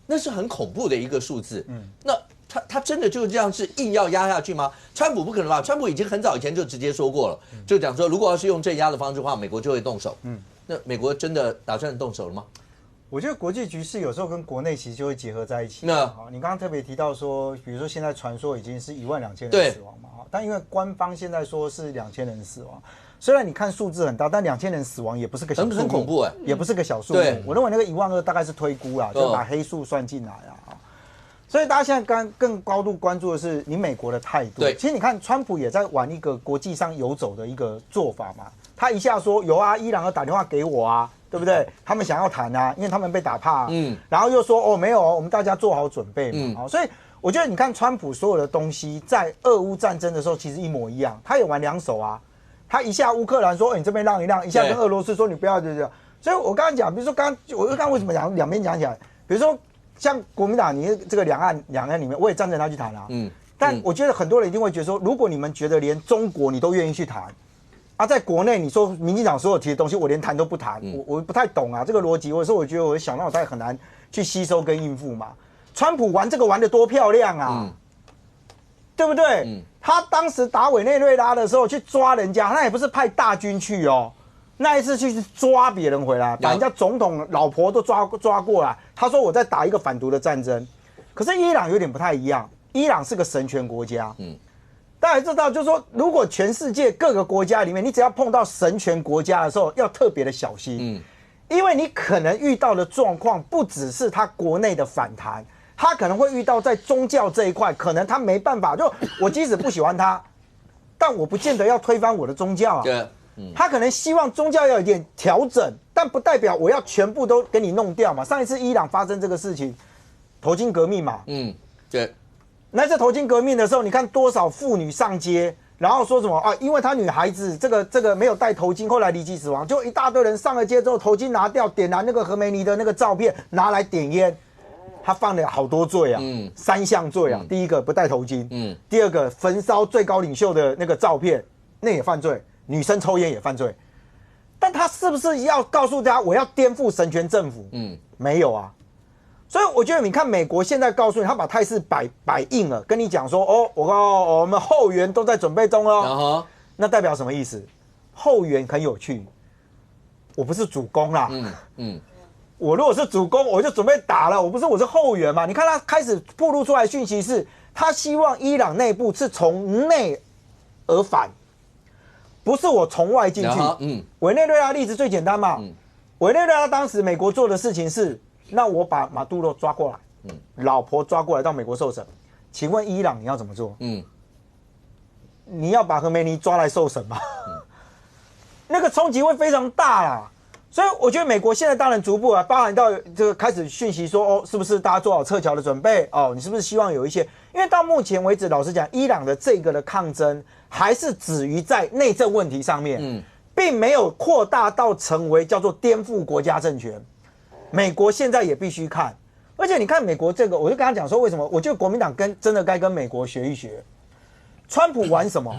那是很恐怖的一个数字。那他真的就这样是硬要压下去吗？川普不可能吧？川普已经很早以前就直接说过了，就讲说如果要是用镇压的方式的话，美国就会动手。那美国真的打算动手了吗？我觉得国际局势有时候跟国内其实就会结合在一起。你刚刚特别提到说，比如说现在传说已经是12000人死亡嘛，但因为官方现在说是2000人死亡，虽然你看数字很大，但2000人死亡也不是个小数目，很恐怖也不是个小数目。我认为那个12000大概是推估啦，就把黑数算进来啦。所以大家现在更高度关注的是你美国的态度。其实你看川普也在玩一个国际上游走的一个做法嘛，他一下说有啊，伊朗要打电话给我啊。对不对？他们想要谈啊，因为他们被打怕、然后又说哦没有哦，我们大家做好准备嘛。所以我觉得你看川普所有的东西，在俄乌战争的时候其实一模一样，他也玩2手啊。他一下乌克兰说，你这边让一让，一下跟俄罗斯说你不要这样。所以我刚刚讲，比如说我刚刚为什么讲两边讲起来，比如说像国民党，你这个两岸里面，我也赞成他去谈啊。但我觉得很多人一定会觉得说，如果你们觉得连中国你都愿意去谈。在国内你说民进党所有提的东西，我连谈都不谈，我不太懂啊这个逻辑。我说我觉得我小脑袋很难去吸收跟应付嘛。川普玩这个玩得多漂亮啊，对不对？他当时打委内瑞拉的时候去抓人家，那也不是派大军去哦，那一次去抓别人回来，把人家总统老婆都抓过来。他说我在打一个反毒的战争，可是伊朗有点不太一样，伊朗是个神权国家，大家知道，就是说，如果全世界各个国家里面，你只要碰到神权国家的时候，要特别的小心，因为你可能遇到的状况不只是他国内的反弹，他可能会遇到在宗教这一块，可能他没办法，就我即使不喜欢他，但我不见得要推翻我的宗教啊。他可能希望宗教要有一点调整，但不代表我要全部都给你弄掉嘛。上一次伊朗发生这个事情，头巾革命嘛，那次头巾革命的时候，你看多少妇女上街，然后说什么啊？因为他女孩子这个没有戴头巾，后来离奇死亡，就一大堆人上了街之后，头巾拿掉，点燃那个何梅尼的那个照片，拿来点烟。他犯了好多罪啊，3项罪啊。第一个不戴头巾，第二个焚烧最高领袖的那个照片，那也犯罪。女生抽烟也犯罪。但他是不是要告诉大家我要颠覆神权政府？没有啊。所以我觉得你看美国现在告诉你，他把态势摆硬了，跟你讲说哦，我们后援都在准备中哦。那代表什么意思？后援很有趣，我不是主攻啦。我如果是主攻，我就准备打了。我是后援嘛？你看他开始暴露出来的讯息是，他希望伊朗内部是从内而反，不是我从外进去。委内瑞拉例子最简单嘛。委内瑞拉当时美国做的事情是，那我把马杜罗抓过来，老婆抓过来到美国受审。请问伊朗你要怎么做？你要把何梅尼抓来受审吗？那个冲击会非常大啦。所以我觉得美国现在当然逐步啊，包含到这个开始讯息说，哦，是不是大家做好撤侨的准备？哦，你是不是希望有一些？因为到目前为止，老实讲，伊朗的这个的抗争还是止于在内政问题上面，并没有扩大到成为叫做颠覆国家政权。美国现在也必须看，而且你看美国这个，我就跟他讲说，为什么？我觉得国民党真的该跟美国学一学。川普玩什么？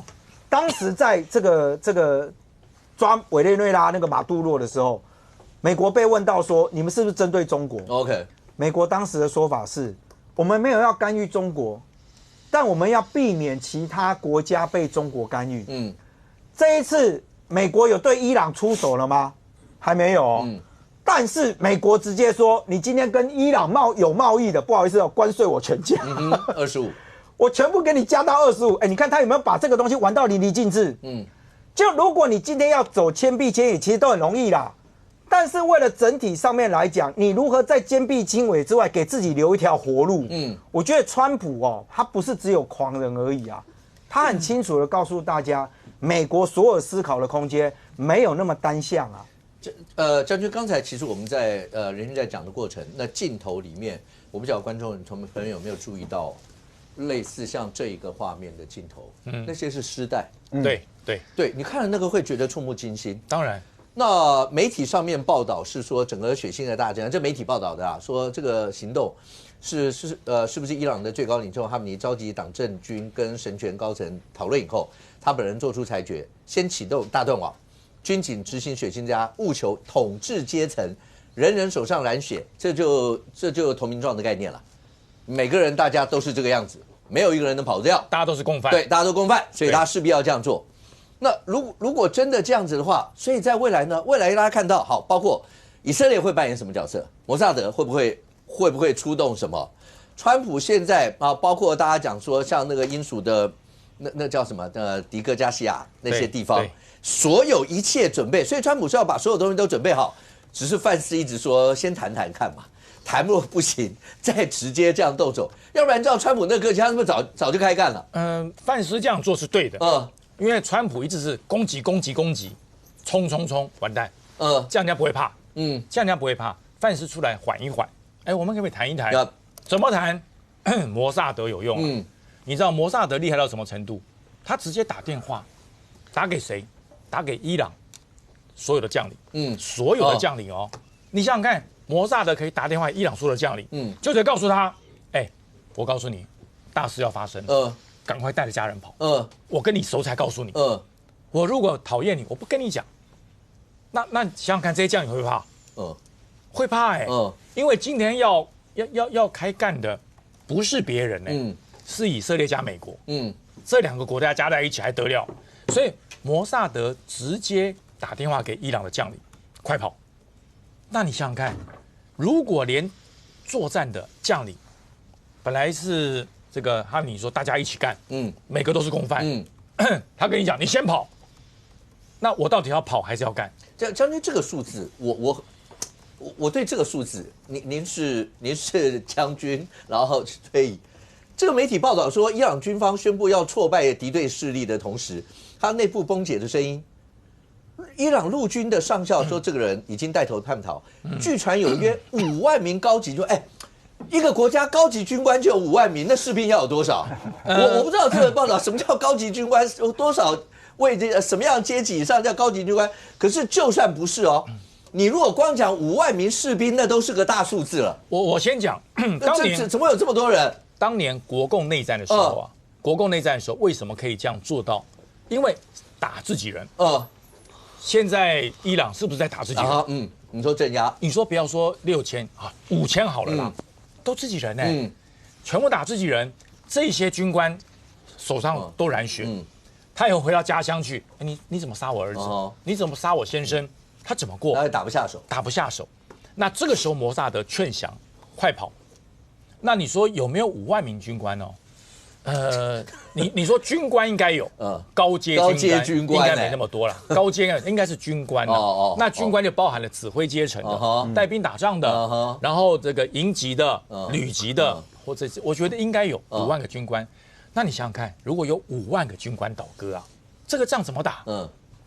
当时在这个抓委内瑞拉那个马杜罗的时候，美国被问到说，你们是不是针对中国 ？OK， 美国当时的说法是，我们没有要干预中国，但我们要避免其他国家被中国干预。这一次美国有对伊朗出手了吗？还没有哦。但是美国直接说，你今天跟伊朗有贸易的，不好意思哦，关税我全加，25，我全部给你加到25。哎，你看他有没有把这个东西玩到淋漓尽致？就如果你今天要走坚壁清野，其实都很容易啦。但是为了整体上面来讲，你如何在坚壁清野之外给自己留一条活路？我觉得川普哦，他不是只有狂人而已啊，他很清楚的告诉大家，美国所有思考的空间没有那么单向啊。将军，刚才其实我们在人家在讲的过程，那镜头里面，我不晓得观众朋友有没有注意到，类似像这一个画面的镜头，那些是尸袋。对，你看了那个会觉得触目惊心。当然，那媒体上面报道是说整个血腥的大战，这媒体报道的啊，说这个行动是不是伊朗的最高领袖哈梅尼召集党政军跟神权高层讨论以后，他本人做出裁决，先启动大断网，军警执行血腥家，务求统治阶层，人人手上染血，这就投名状的概念了。每个人大家都是这个样子，没有一个人能跑掉，大家都是共犯。对，大家都共犯，所以他势必要这样做。那如果真的这样子的话，所以在未来呢？未来大家看到，好，包括以色列会扮演什么角色？摩萨德会不会出动什么？川普现在啊，包括大家讲说，像那个英属的那叫什么？迪戈加西亚那些地方，所有一切准备，所以川普是要把所有东西都准备好。只是范斯一直说先谈谈看嘛，谈不行再直接这样动手，要不然照川普那个个性，他是不是早就开干了？范斯这样做是对的。因为川普一直是攻击，冲，完蛋。这样人家不会怕。这样人家不会怕。范斯出来缓一缓。我们可不可以谈一谈？怎么谈？摩萨德有用。你知道摩萨德厉害到什么程度？他直接打电话，打给谁？打给伊朗所有的将领。所有的将领哦。你想想看，摩萨德可以打电话伊朗所有的将领，就得告诉他，我告诉你，大事要发生。赶快带着家人跑。我跟你熟才告诉你。我如果讨厌你，我不跟你讲。那想想看，这些将领会不会怕？会怕因为今天要开干的不是别人是以色列加美国。这两个国家加在一起还得了？所以摩萨德直接打电话给伊朗的将领，快跑。那你想想看，如果连作战的将领本来是这个哈米说大家一起干，每个都是共犯，他跟你讲你先跑，那我到底要跑还是要干？将军这个数字，我对这个数字，您是将军，然后退役。这个媒体报道说，伊朗军方宣布要挫败敌对势力的同时，他内部崩解的声音。伊朗陆军的上校说，这个人已经带头叛逃。据传有约5万名高级，就一个国家高级军官就有5万名，那士兵要有多少？我不知道这个报道什么叫高级军官，有多少位这什么样阶级以上叫高级军官？可是就算不是哦，你如果光讲5万名士兵，那都是个大数字了。我先讲，当年怎么有这么多人？当年国共内战的时候啊，国共内战的时候为什么可以这样做到？因为打自己人。现在伊朗是不是在打自己人？你说镇压，你说不要说6000啊，5000好了啦。都自己人呢，全部打自己人，这些军官手上都染血，他以后回到家乡去，你怎么杀我儿子？你怎么杀我先生？他怎么过？他打不下手，打不下手。那这个时候摩萨德劝降，快跑。那你说有没有5万名军官哦？你说军官应该有，高阶军官应该没那么多了，高阶应该是军官哦。那军官就包含了指挥阶层的、带兵打仗的，然后这个营级的、旅级的，或者是我觉得应该有5万个军官。那你想想看，如果有5万个军官倒戈啊，这个仗怎么打？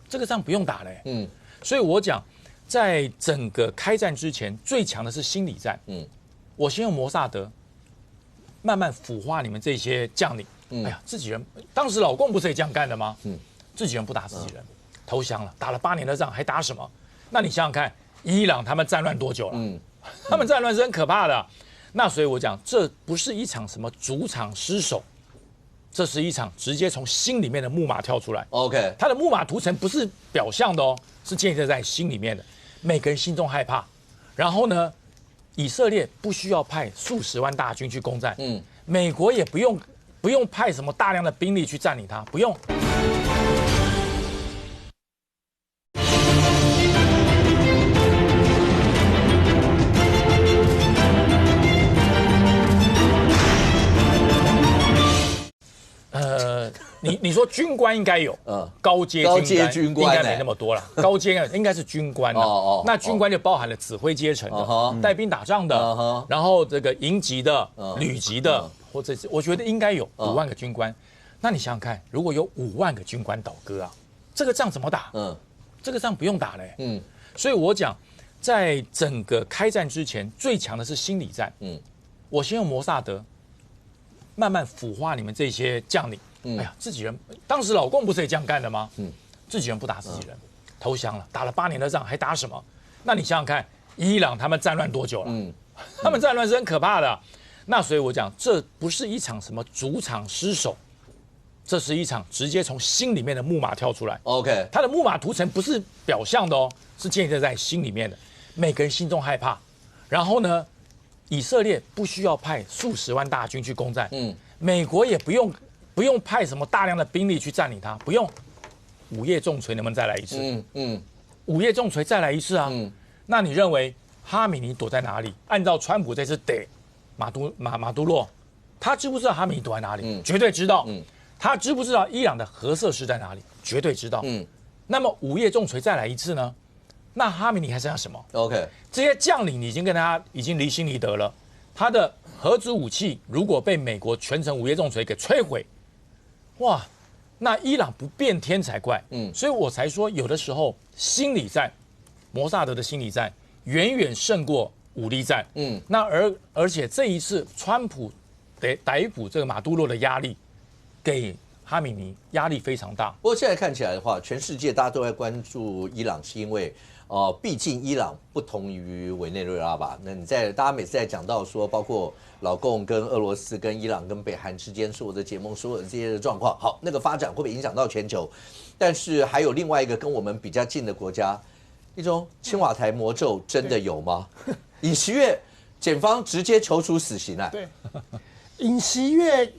这个仗不用打嘞。所以我讲，在整个开战之前，最强的是心理战。我先用摩萨德慢慢腐化你们这些将领。哎呀，自己人，当时老共不是也这样干的吗？自己人不打自己人，投降了，打了8年的仗，还打什么？那你想想看，伊朗他们战乱多久了？他们战乱是很可怕的。那所以我讲，这不是一场什么主场失守，这是一场直接从心里面的木马跳出来。OK， 他的木马屠城不是表象的哦，是建立在心里面的，每个人心中害怕。然后呢，以色列不需要派数十万大军去攻占，美国也不用派什么大量的兵力去占领它，不用。你说军官应该有，高阶军官应该没那么多了，高阶应该是军官哦。那军官就包含了指挥阶层的、带兵打仗的，然后这个营级的、旅级的，或者是我觉得应该有5万个军官。那你想想看，如果有5万个军官倒戈啊，这个仗怎么打？这个仗不用打嘞。所以我讲，在整个开战之前，最强的是心理战。我先用摩萨德慢慢腐化你们这些将领。哎呀，自己人，当时老共不是也这样干的吗？自己人不打自己人，投降了，打了8年的仗，还打什么？那你想想看，伊朗他们战乱多久了？他们战乱是很可怕的。那所以我讲，这不是一场什么主场失守，这是一场直接从心里面的木马跳出来。OK， 他的木马屠城不是表象的哦，是建立在心里面的，每个人心中害怕。然后呢，以色列不需要派数十万大军去攻占，美国也不用派什么大量的兵力去占领它，不用。午夜重锤能不能再来一次？午夜重锤再来一次啊！那你认为哈米尼躲在哪里？按照川普这次逮马杜洛，他知不知道哈米尼躲在哪里？绝对知道。他知不知道伊朗的核设施在哪里？绝对知道。那么午夜重锤再来一次呢？那哈米尼还剩下什么 ？OK， 这些将领已经跟他已经离心离德了。他的核子武器如果被美国全程午夜重锤给摧毁，哇，那伊朗不变天才怪。所以我才说，有的时候心理战，摩萨德的心理战远远胜过武力战。那而且这一次川普逮捕这个马杜罗的压力，给哈米尼压力非常大。不过现在看起来的话，全世界大家都在关注伊朗，是因为毕竟伊朗不同于委内瑞拉吧？那大家每次在讲到说，包括老共跟俄罗斯、跟伊朗、跟北韩之间所有的结盟、所有的这些的状况，好，那个发展会不会影响到全球？但是还有另外一个跟我们比较近的国家，一种青瓦台魔咒真的有吗？尹锡悦检方直接求处死刑啊！对，尹锡悦。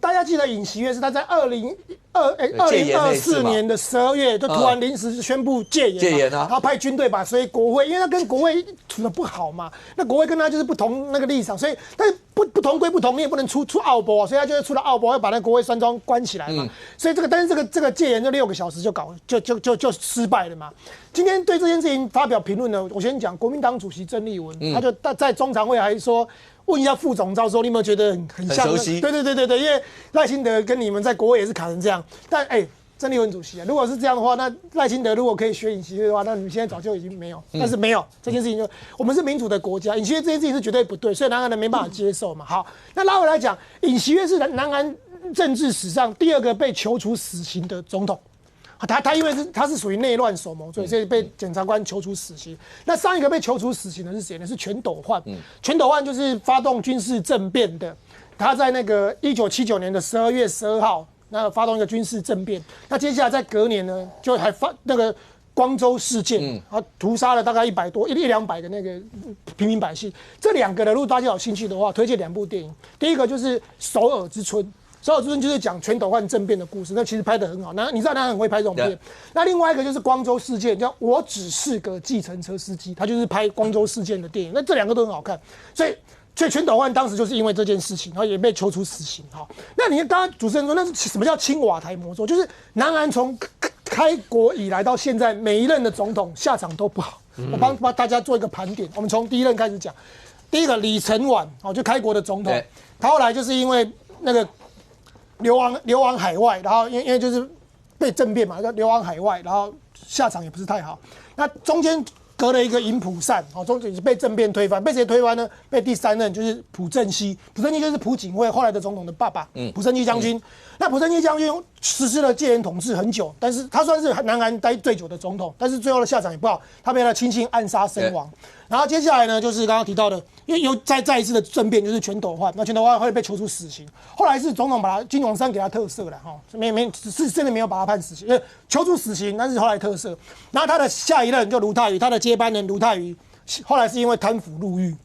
大家记得尹锡悦是他在2024年的12月就突然临时宣布戒严嘛，他派军队把所以国会，因为他跟国会处得不好嘛，那国会跟他就是不同那个立场，所以但是不同归不同，你也不能出奥博，所以他就是出了奥博要把那国会山庄关起来嘛，所以但是这个戒严就6个小时就失败了嘛。今天对这件事情发表评论呢，我先讲国民党主席曾丽文，他就在中常会还说。问一下副总召说，你有没有觉得很像？熟悉？对，因为赖清德跟你们在国会也是卡成这样。但郑丽文主席啊。如果是这样的话，那赖清德如果可以学尹锡悦的话，那你们现在早就已经没有。但是没有这件事情我们是民主的国家，尹锡悦这件事情是绝对不对，所以南韩人没办法接受嘛。好，那拉回来讲，尹锡悦是南韩政治史上第2个被囚处死刑的总统。他因为他是属于内乱首谋罪，所以被检察官囚处死刑。那上一个被囚处死刑的是谁呢？是全斗焕。全斗焕就是发动军事政变的。他在那个1979年的12月12号，那发动一个军事政变。那接下来在隔年呢，就还发那个光州事件，屠杀了大概100多、100-200的那个平民百姓。这2个呢，如果大家有兴趣的话，推荐2部电影。第一个就是《首尔之春》。首尔之春就是讲全斗焕政变的故事，那其实拍得很好。那你知道他很会拍这种片。那另外一个就是光州事件，叫《我只是个计程车司机》，他就是拍光州事件的电影。那这2个都很好看，所以全斗焕当时就是因为这件事情，然后也被囚处死刑。好，那你刚刚主持人说，那是什么叫青瓦台魔咒？就是南韩从开国以来到现在，每一任的总统下场都不好。我帮大家做一个盘点，我们从第1任开始讲。第一个李承晚，就开国的总统，他后来就是因为那个流亡海外，然后因为就是被政变嘛，流亡海外，然后下场也不是太好。那中间隔了一个尹普善，中间被政变推翻，被谁推翻呢？被第3任就是朴正熙，朴正熙就是朴槿惠后来的总统的爸爸，朴正熙将军。那朴正熙将军实施了戒严统治很久，但是他算是南韩待最久的总统，但是最后的下场也不好，他被他亲信暗杀身亡。然后接下来呢，就是刚刚提到的，因为又再一次的政变，就是全斗焕，那全斗焕会被囚处死刑。后来是总统把金泳三给他特赦了，是真的没有把他判死刑，因为囚处死刑，但是后来特赦。然后他的下一任就卢泰愚，他的接班人卢泰愚，后来是因为贪腐入狱。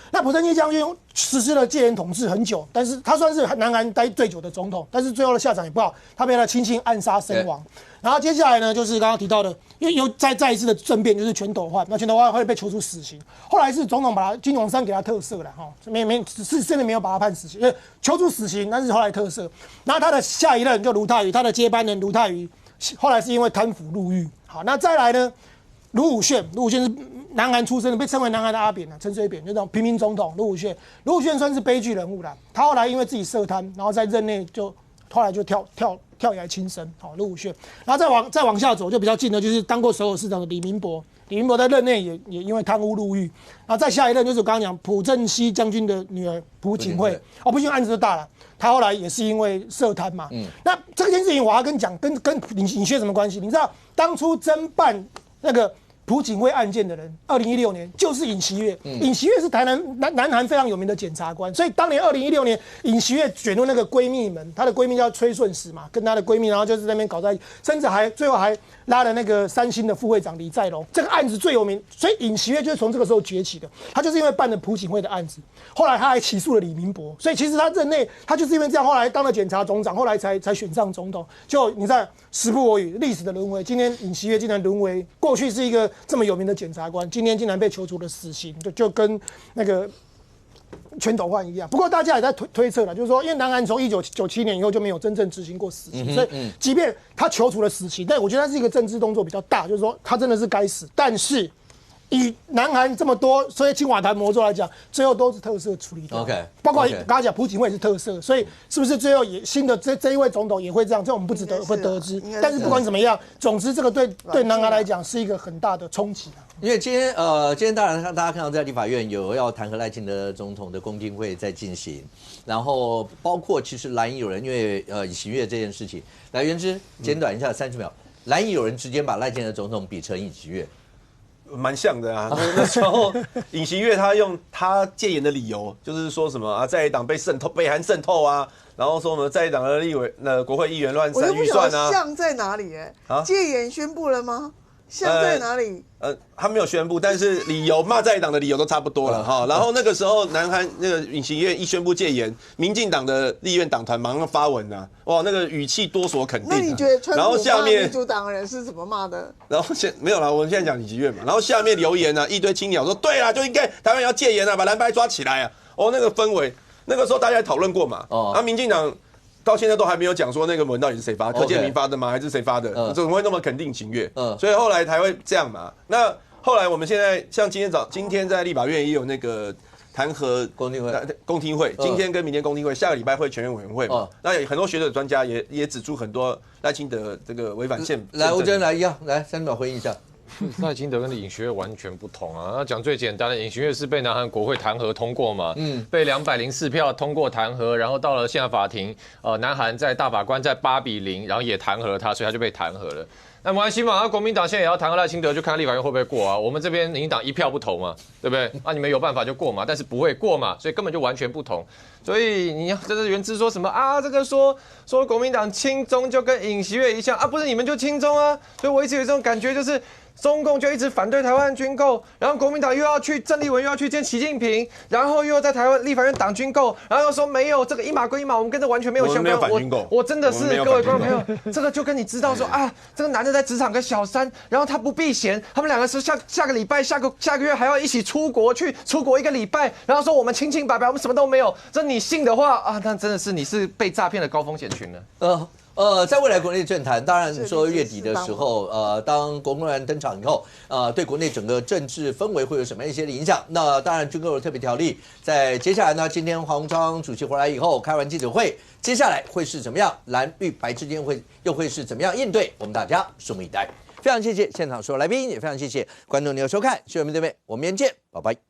那朴正熙将军实施了戒严统治很久，但是他算是南韩待最久的总统，但是最后的下场也不好，他被他亲信暗杀身亡。然后接下来呢，就是刚刚提到的，因为又再一次的政变，就是全斗焕，那全斗焕会被囚处死刑。后来是总统把金泳三给他特赦了，是真的没有把他判死刑，因为囚处死刑，但是后来特赦。然后他的下一任就卢泰愚，他的接班人卢泰愚，后来是因为贪腐入狱。好，那再来呢，卢武铉是南韩出生的，被称为南韩的阿扁陈水扁，就那种平民总统。卢武铉算是悲剧人物啦。他后来因为自己涉贪，然后在任内后来就跳崖轻生。好，卢武铉，然后再往下走就比较近的，就是当过首尔市长的李明博。李明博在任内也因为贪污入狱。然后再下一任就是我刚刚讲朴正熙将军的女儿朴槿惠。朴槿惠案子就大了，他后来也是因为涉贪嘛。那这件事情我要跟尹锡悦什么关系？你知道当初侦办那个朴槿惠案件的人，2016年就是尹锡悦。尹锡悦是台南韩非常有名的检察官，所以当年2016年，尹锡悦卷入那个闺蜜门，她的闺蜜叫崔顺实嘛，跟她的闺蜜，然后就是在那边搞在一起，甚至最后还拉了那个三星的副会长李在镕。这个案子最有名，所以尹锡悦就是从这个时候崛起的。他就是因为办了朴槿惠的案子，后来他还起诉了李明博，所以其实他任内他就是因为这样，后来当了检察总长，后来才选上总统。就你在时不我与，历史的轮回，今天尹锡悦竟然沦为过去是一个这么有名的检察官，今天竟然被囚处了死刑，就跟那个全斗焕一样。不过大家也在推测了，就是说，因为南韩从1997年以后就没有真正执行过死刑，所以即便他囚处了死刑，但我觉得他是一个政治动作比较大，就是说他真的是该死，但是以南韩这么多，所以青瓦台魔咒来讲，最后都是特赦处理的。OK， 包括刚刚讲朴槿惠也是特赦，所以是不是最后也新的这一位总统也会这样？这我们不得知。但是不管怎么样，总之这个对南韩来讲是一个很大的冲击。因为今天当然让大家看到在立法院有要弹劾赖清德总统的公听会在进行，然后包括其实蓝营有人因为尹锡悦这件事情，来源之简短一下30秒，蓝营有人直接把赖清德总统比成尹锡悦。蛮像的啊，那时候尹锡悦他用他戒严的理由，就是说什么啊，在野党被韩渗透啊，然后说我们在野党的国会议员乱删预算啊。像在哪里？戒严宣布了吗？像在哪里？他没有宣布，但是理由骂在野党的理由都差不多了哈。然后那个时候南韩那个尹锡悦一宣布戒严，民进党的立院党团马上发文啊，哇，那个语气多所肯定。那你觉得川普骂民主党人是怎么骂的？然后没有啦，我们现在讲尹锡悦嘛。然后下面留言啊，一堆青鸟说对啦，就应该台湾要戒严啊，把蓝白抓起来啊。哦，那个氛围，那个时候大家讨论过嘛。民进党到现在都还没有讲说那个文到底是谁发，柯建铭发的吗？还是谁发的？怎么会那么肯定请愿？所以后来才会这样嘛。那后来我们现在像今天在立法院也有那个弹劾公听会，今天跟明天公听会，下个礼拜会全院委员会嘛。那有很多学者专家也指出很多赖清德这个违反宪。来，吴真来一样，来3秒回应一下。赖清德跟尹学月完全不同啊！那讲最简单的，尹学月是被南韩国会弹劾通过嘛，被204票通过弹劾，然后到了宪法法庭，南韩在大法官在8-0，然后也弹劾了他，所以他就被弹劾了。那没关系嘛，那国民党现在也要弹劾赖清德，就看立法院会不会过啊。我们这边民进党1票不投嘛，对不对？啊，你们有办法就过嘛，但是不会过嘛，所以根本就完全不同。所以你要这是原知说什么啊？这个说国民党亲中就跟尹锡悦一样啊，不是你们就亲中啊？所以我一直有这种感觉，就是中共就一直反对台湾军购，然后国民党又要去郑丽文又要去见习近平，然后又要在台湾立法院挡军购，然后又说没有这个一码归一码，我们跟这完全没有相关。我真的是各位观众朋友，这个就跟你知道说啊，这个男的在职场跟小三，然后他不避嫌，他们两个是下个礼拜下个月还要一起出国1个礼拜，然后说我们清清白白，我们什么都没有，这你信的话啊，那真的是你是被诈骗的高风险群了。在未来国内政坛，当然说月底的时候，当国共两登场以后，对国内整个政治氛围会有什么一些的影响？那当然军购的特别条例，在接下来呢，今天黄章主席回来以后开完记者会，接下来会是怎么样？蓝绿白之间又会是怎么样应对？我们大家拭目以待。非常谢谢现场所有来宾，也非常谢谢观众您的收看，谢谢我们这边，我们明天见，拜拜。